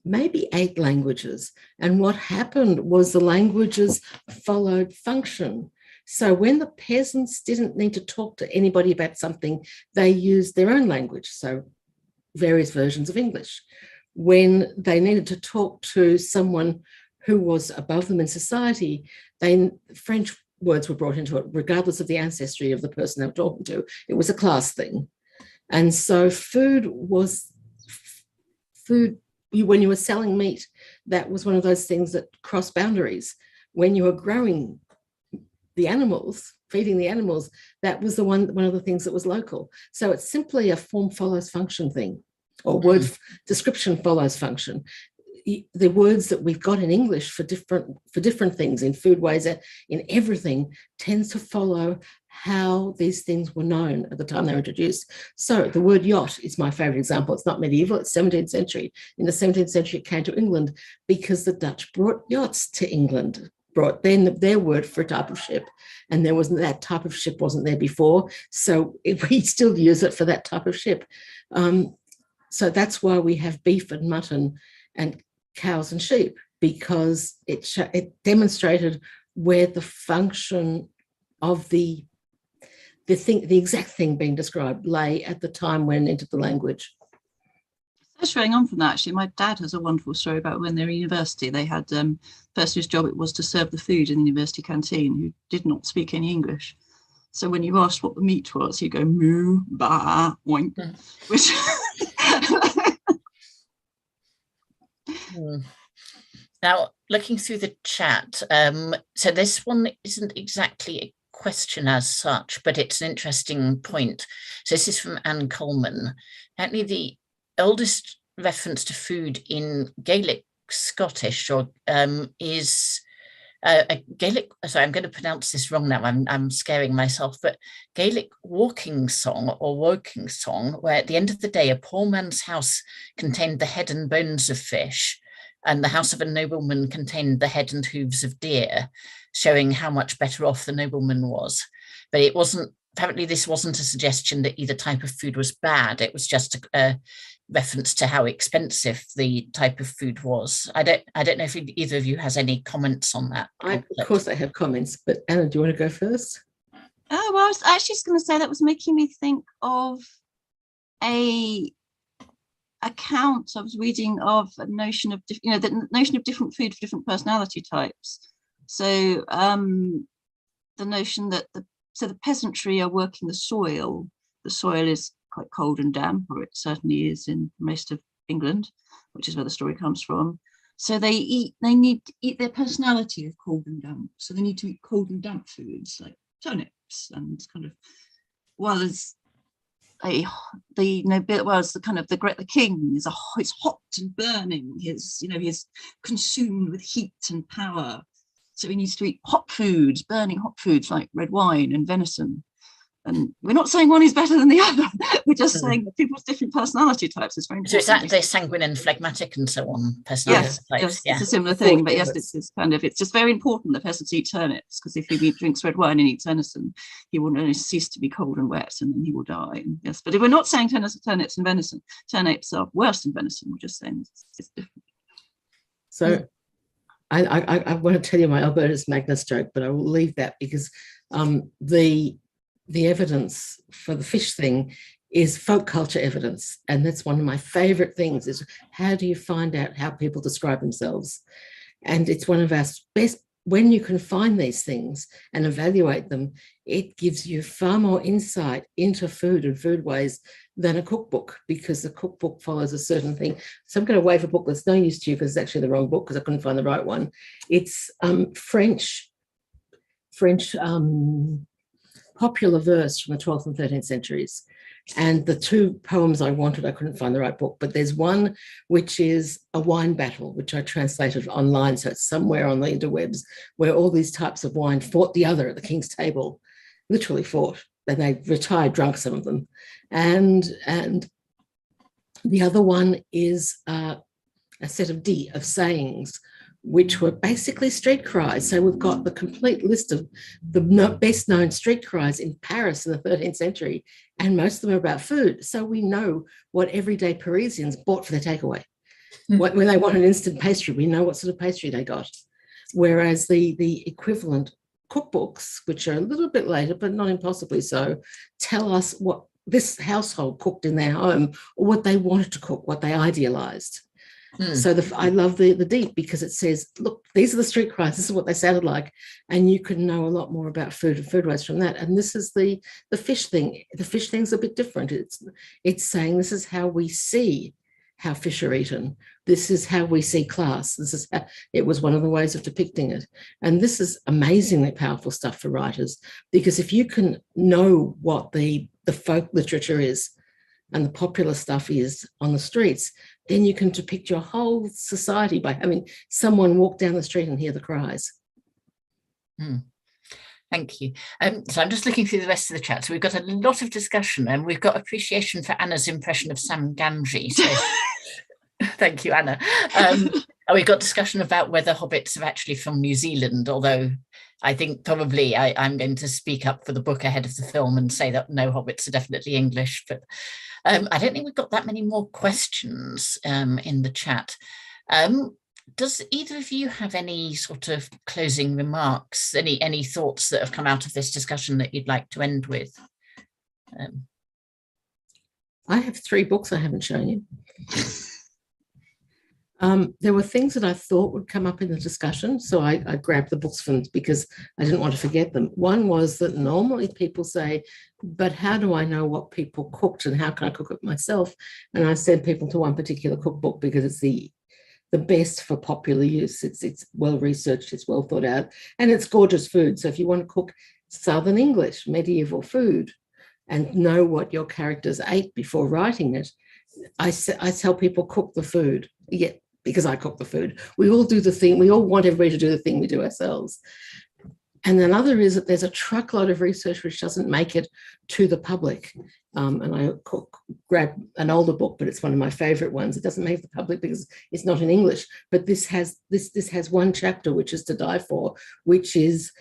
maybe 8 languages. And what happened was the languages followed function. So when the peasants didn't need to talk to anybody about something, they used their own language, so various versions of English. When they needed to talk to someone who was above them in society, French words were brought into it, regardless of the ancestry of the person they were talking to. It was a class thing. And so when you were selling meat, that was one of those things that crossed boundaries. When you were growing the animals, feeding the animals, that was one of the things that was local. So it's simply a form follows function thing, or word description follows function. The words that we've got in English for different things, in food ways, in everything, tends to follow how these things were known at the time they were introduced. So the word yacht is my favorite example. It's not medieval, it's 17th century. In the 17th century, it came to England because the Dutch brought yachts to England, brought their word for a type of ship. And that type of ship wasn't there before. So we still use it for that type of ship. So that's why we have beef and mutton and cows and sheep, because it demonstrated where the function of the exact thing being described lay at the time when it entered the language. Just running on from that, actually, my dad has a wonderful story about when they were at university. They had a person whose job it was to serve the food in the university canteen who did not speak any English. So when you asked what the meat was, he'd go moo, ba, oink, which... Now, looking through the chat, so this one isn't exactly a question as such, but it's an interesting point. So this is from Anne Coleman. Apparently the oldest reference to food in Gaelic Scottish is a Gaelic, sorry, I'm going to pronounce this wrong now, I'm scaring myself, but Gaelic walking song or woking song, where at the end of the day, a poor man's house contained the head and bones of fish, and the house of a nobleman contained the head and hooves of deer, showing how much better off the nobleman was. But it wasn't, apparently this wasn't a suggestion that either type of food was bad. It was just a reference to how expensive the type of food was. I don't know if either of you has any comments on that. Of course I have comments, but Anna, do you want to go first? Oh, well, I was actually just going to say that was making me think of a account I was reading of a notion of, the notion of different food for different personality types. So the notion that the peasantry are working the soil. The soil is quite cold and damp, or it certainly is in most of England, which is where the story comes from. So they need to eat their personality of cold and damp. So they need to eat cold and damp foods like turnips and kind of, well as the king is it's hot and burning. He's consumed with heat and power. So he needs to eat hot foods, burning hot foods like red wine and venison. And we're not saying one is better than the other. We're just saying that people's different personality types is very important. So is that sanguine and phlegmatic and so on? Personality types? Yes, it's a similar thing. But yes, it's just very important that persons eat turnips, because if he drinks red wine and eats venison, he will only cease to be cold and wet, and then he will die. And yes, but if we're not saying turnips and venison, turnips are worse than venison. We're just saying it's different. So I want to tell you my Albertus Magnus joke, but I will leave that because the evidence for the fish thing is folk culture evidence. And that's one of my favorite things, is how do you find out how people describe themselves? And it's one of our best, when you can find these things and evaluate them, it gives you far more insight into food and food ways than a cookbook, because the cookbook follows a certain thing. So I'm going to wave a book that's no use to you because it's actually the wrong book because I couldn't find the right one. It's French popular verse from the 12th and 13th centuries. And the two poems I wanted, I couldn't find the right book, but there's one which is a wine battle, which I translated online. So it's somewhere on the interwebs, where all these types of wine fought the other at the king's table, literally fought. And they retired drunk, some of them. And the other one is a set of sayings, which were basically street cries. So we've got the complete list of the best known street cries in Paris in the 13th century, and most of them are about food. So we know what everyday Parisians bought for their takeaway. When they want an instant pastry, we know what sort of pastry they got. Whereas the equivalent cookbooks, which are a little bit later, but not impossibly so, tell us what this household cooked in their home, or what they wanted to cook, what they idealized. So I love the deep, because it says, look, these are the street cries, this is what they sounded like, and you can know a lot more about food and food waste from that. And this is the fish thing. The fish thing's a bit different. It's saying this is how we see how fish are eaten. This is how we see class. This is how, it was one of the ways of depicting it. And this is amazingly powerful stuff for writers, because if you can know what the folk literature is and the popular stuff is on the streets, then you can depict your whole society by having someone walk down the street and hear the cries. Thank you. So I'm just looking through the rest of the chat. So we've got a lot of discussion, and we've got appreciation for Anna's impression of Sam Gamgee. So thank you, Anna. And we've got discussion about whether hobbits are actually from New Zealand, although I think probably I'm going to speak up for the book ahead of the film and say that no, hobbits are definitely English, but I don't think we've got that many more questions in the chat. Does either of you have any sort of closing remarks, any thoughts that have come out of this discussion that you'd like to end with? I have 3 books I haven't shown you. There were things that I thought would come up in the discussion, so I grabbed the books from because I didn't want to forget them. One was that normally people say, but how do I know what people cooked and how can I cook it myself? And I sent people to one particular cookbook because it's the best for popular use. It's well researched, it's well thought out, and it's gorgeous food. So if you want to cook Southern English medieval food and know what your characters ate before writing it, I tell people cook the food. Yeah, because I cook the food. We all do the thing. We all want everybody to do the thing we do ourselves. And another is that there's a truckload of research which doesn't make it to the public. And I grabbed an older book, but it's one of my favorite ones. It doesn't make it to the public because it's not in English, but this has one chapter which is to die for, which is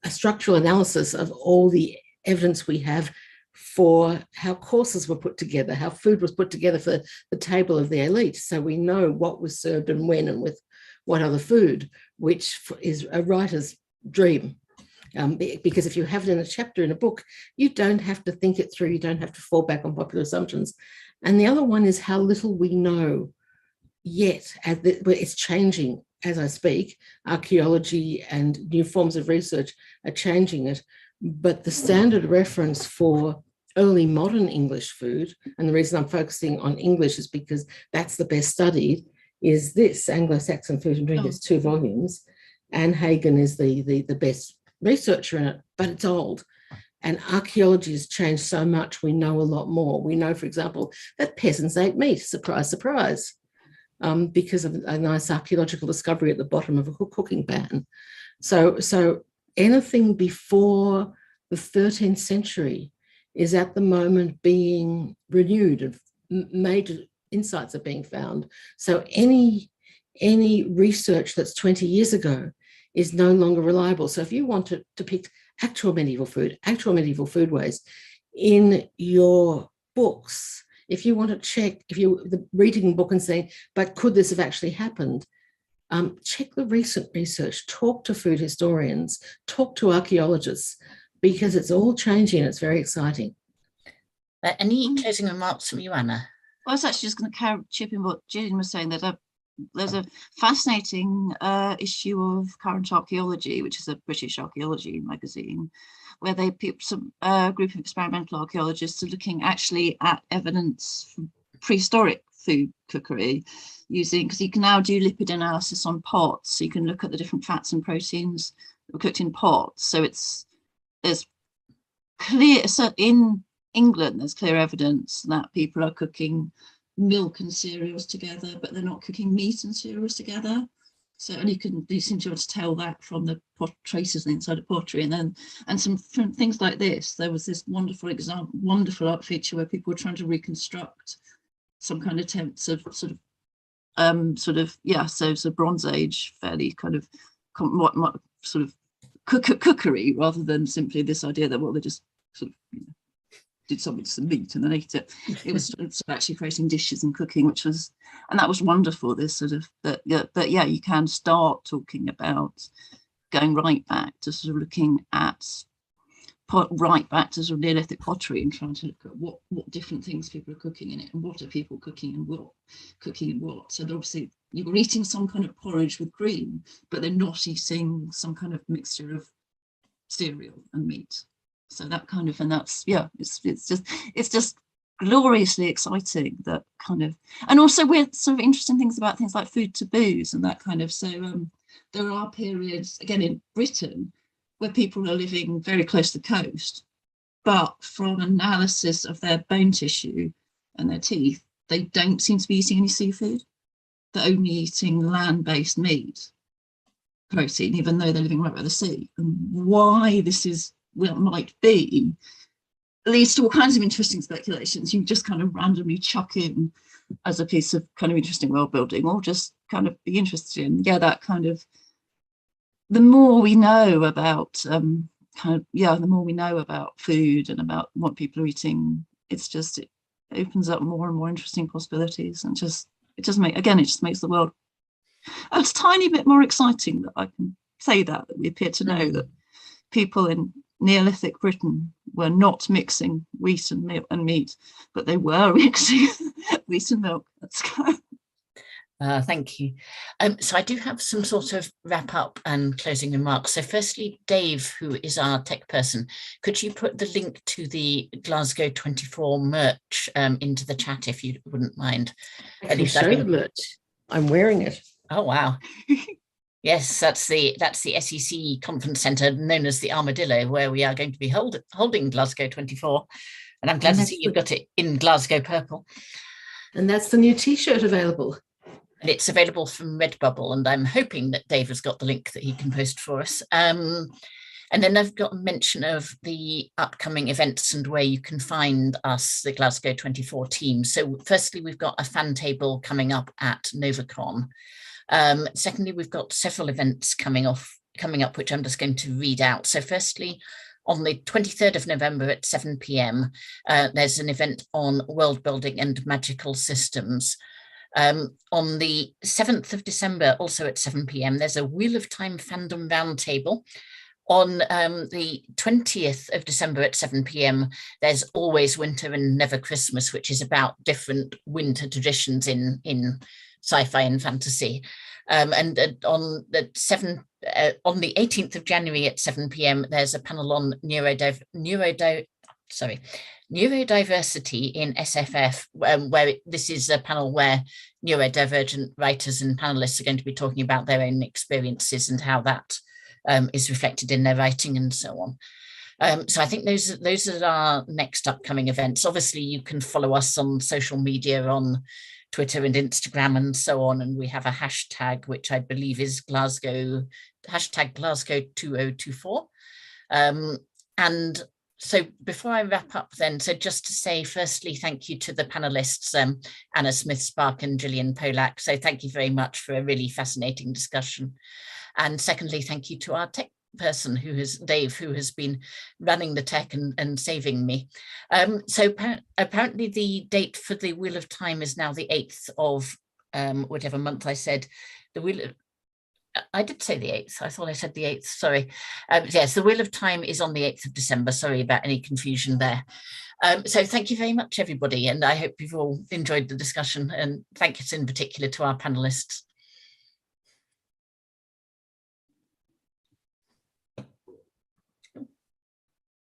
a structural analysis of all the evidence we have for how courses were put together, how food was put together for the table of the elite. So we know what was served and when and with what other food, which is a writer's dream. Because if you have it in a chapter in a book, you don't have to think it through, you don't have to fall back on popular assumptions. And the other one is how little we know yet. It's changing as I speak. Archaeology and new forms of research are changing it. But the standard reference for early modern English food, and the reason I'm focusing on English is because that's the best studied, is this Anglo-Saxon Food and Drink. It's 2 volumes. Anne Hagen is the best researcher in it, but it's old. And archaeology has changed so much, we know a lot more. We know, for example, that peasants ate meat, surprise, surprise, because of a nice archaeological discovery at the bottom of a cooking pan. So anything before the 13th century is at the moment being renewed, and major insights are being found. So any research that's 20 years ago is no longer reliable. So if you want to depict actual medieval foodways in your books, if you want to check, if you're reading a book and saying, but could this have actually happened? Check the recent research, talk to food historians, talk to archaeologists, because it's all changing and it's very exciting. Any closing remarks from you, Anna? I was actually just going to chip in what Gillian was saying, that there's a fascinating issue of Current Archaeology, which is a British archaeology magazine, where a group of experimental archaeologists are looking actually at evidence from prehistoric food cookery, using, because you can now do lipid analysis on pots, so you can look at the different fats and proteins that were cooked in pots. So there's clear, so in England, there's clear evidence that people are cooking milk and cereals together, but they're not cooking meat and cereals together. So, and you seem to be able to tell that from the traces inside of pottery, and some things like this. There was this wonderful art feature where people were trying to reconstruct some kind of attempts of sort of Bronze Age, fairly kind of sort of cookery, rather than simply this idea that, well, they just sort of did something to some meat and then ate it. It was actually creating dishes and cooking, and that was wonderful. This sort of, but yeah, you can start talking about going right back to sort of looking at right back to sort of Neolithic pottery and trying to look at what different things people are cooking in it, and what are people cooking and what. So obviously you were eating some kind of porridge with green, but they're not eating some kind of mixture of cereal and meat. So that kind of, and that's, yeah, it's just gloriously exciting, that kind of, and also with sort of interesting things about things like food taboos and that kind of. So there are periods, again in Britain, where people are living very close to the coast, but from analysis of their bone tissue and their teeth, they don't seem to be eating any seafood. They're only eating land-based meat, protein, even though they're living right by the sea. And why this is, well, might be, leads to all kinds of interesting speculations you just kind of randomly chuck in as a piece of kind of interesting world building, or just kind of be interested in. Yeah, that kind of, the more we know about the more we know about food and about what people are eating, it opens up more and more interesting possibilities, and it just makes the world a tiny bit more exciting, that I can say that we appear to know that people in Neolithic Britain were not mixing wheat and meat, but they were mixing wheat and milk. That's Thank you. So I do have some sort of wrap up and closing remarks. So firstly, Dave, who is our tech person, could you put the link to the Glasgow 24 merch into the chat, if you wouldn't mind? At least show the merch. I'm wearing it. Oh wow. Yes, that's the SEC conference centre, known as the Armadillo, where we are going to be holding Glasgow 24. And I'm glad to see you've got it in Glasgow purple. And that's the new T-shirt available. And it's available from Redbubble, and I'm hoping that Dave has got the link that he can post for us. And then I've got a mention of the upcoming events and where you can find us, the Glasgow 24 team. So firstly, we've got a fan table coming up at NovaCon. Secondly, we've got several events coming up, which I'm just going to read out. So firstly, on the 23rd of November at 7 p.m, there's an event on world building and magical systems. On the 7th of December, also at 7 p.m, there's a Wheel of Time fandom roundtable. On the 20th of December at 7 p.m, there's Always Winter and Never Christmas, which is about different winter traditions in sci-fi and fantasy. And on the 18th of January at 7 p.m, there's a panel on neurodiversity in SFF, this is a panel where neurodivergent writers and panelists are going to be talking about their own experiences and how that is reflected in their writing and so on. So I think those are our next upcoming events. Obviously, you can follow us on social media on Twitter and Instagram and so on. And we have a hashtag, which I believe is Glasgow, hashtag Glasgow 2024. And so before I wrap up then, so just to say, firstly, thank you to the panelists, Anna Smith-Spark and Gillian Polack. So thank you very much for a really fascinating discussion. And secondly, thank you to our tech person, Dave, who has been running the tech and saving me. So apparently the date for the Wheel of Time is now the 8th of whatever month I said. I did say the 8th. I thought I said the 8th. Sorry. Yes, the Wheel of Time is on the 8th of December. Sorry about any confusion there. So thank you very much, everybody. And I hope you've all enjoyed the discussion. And thanks in particular to our panelists.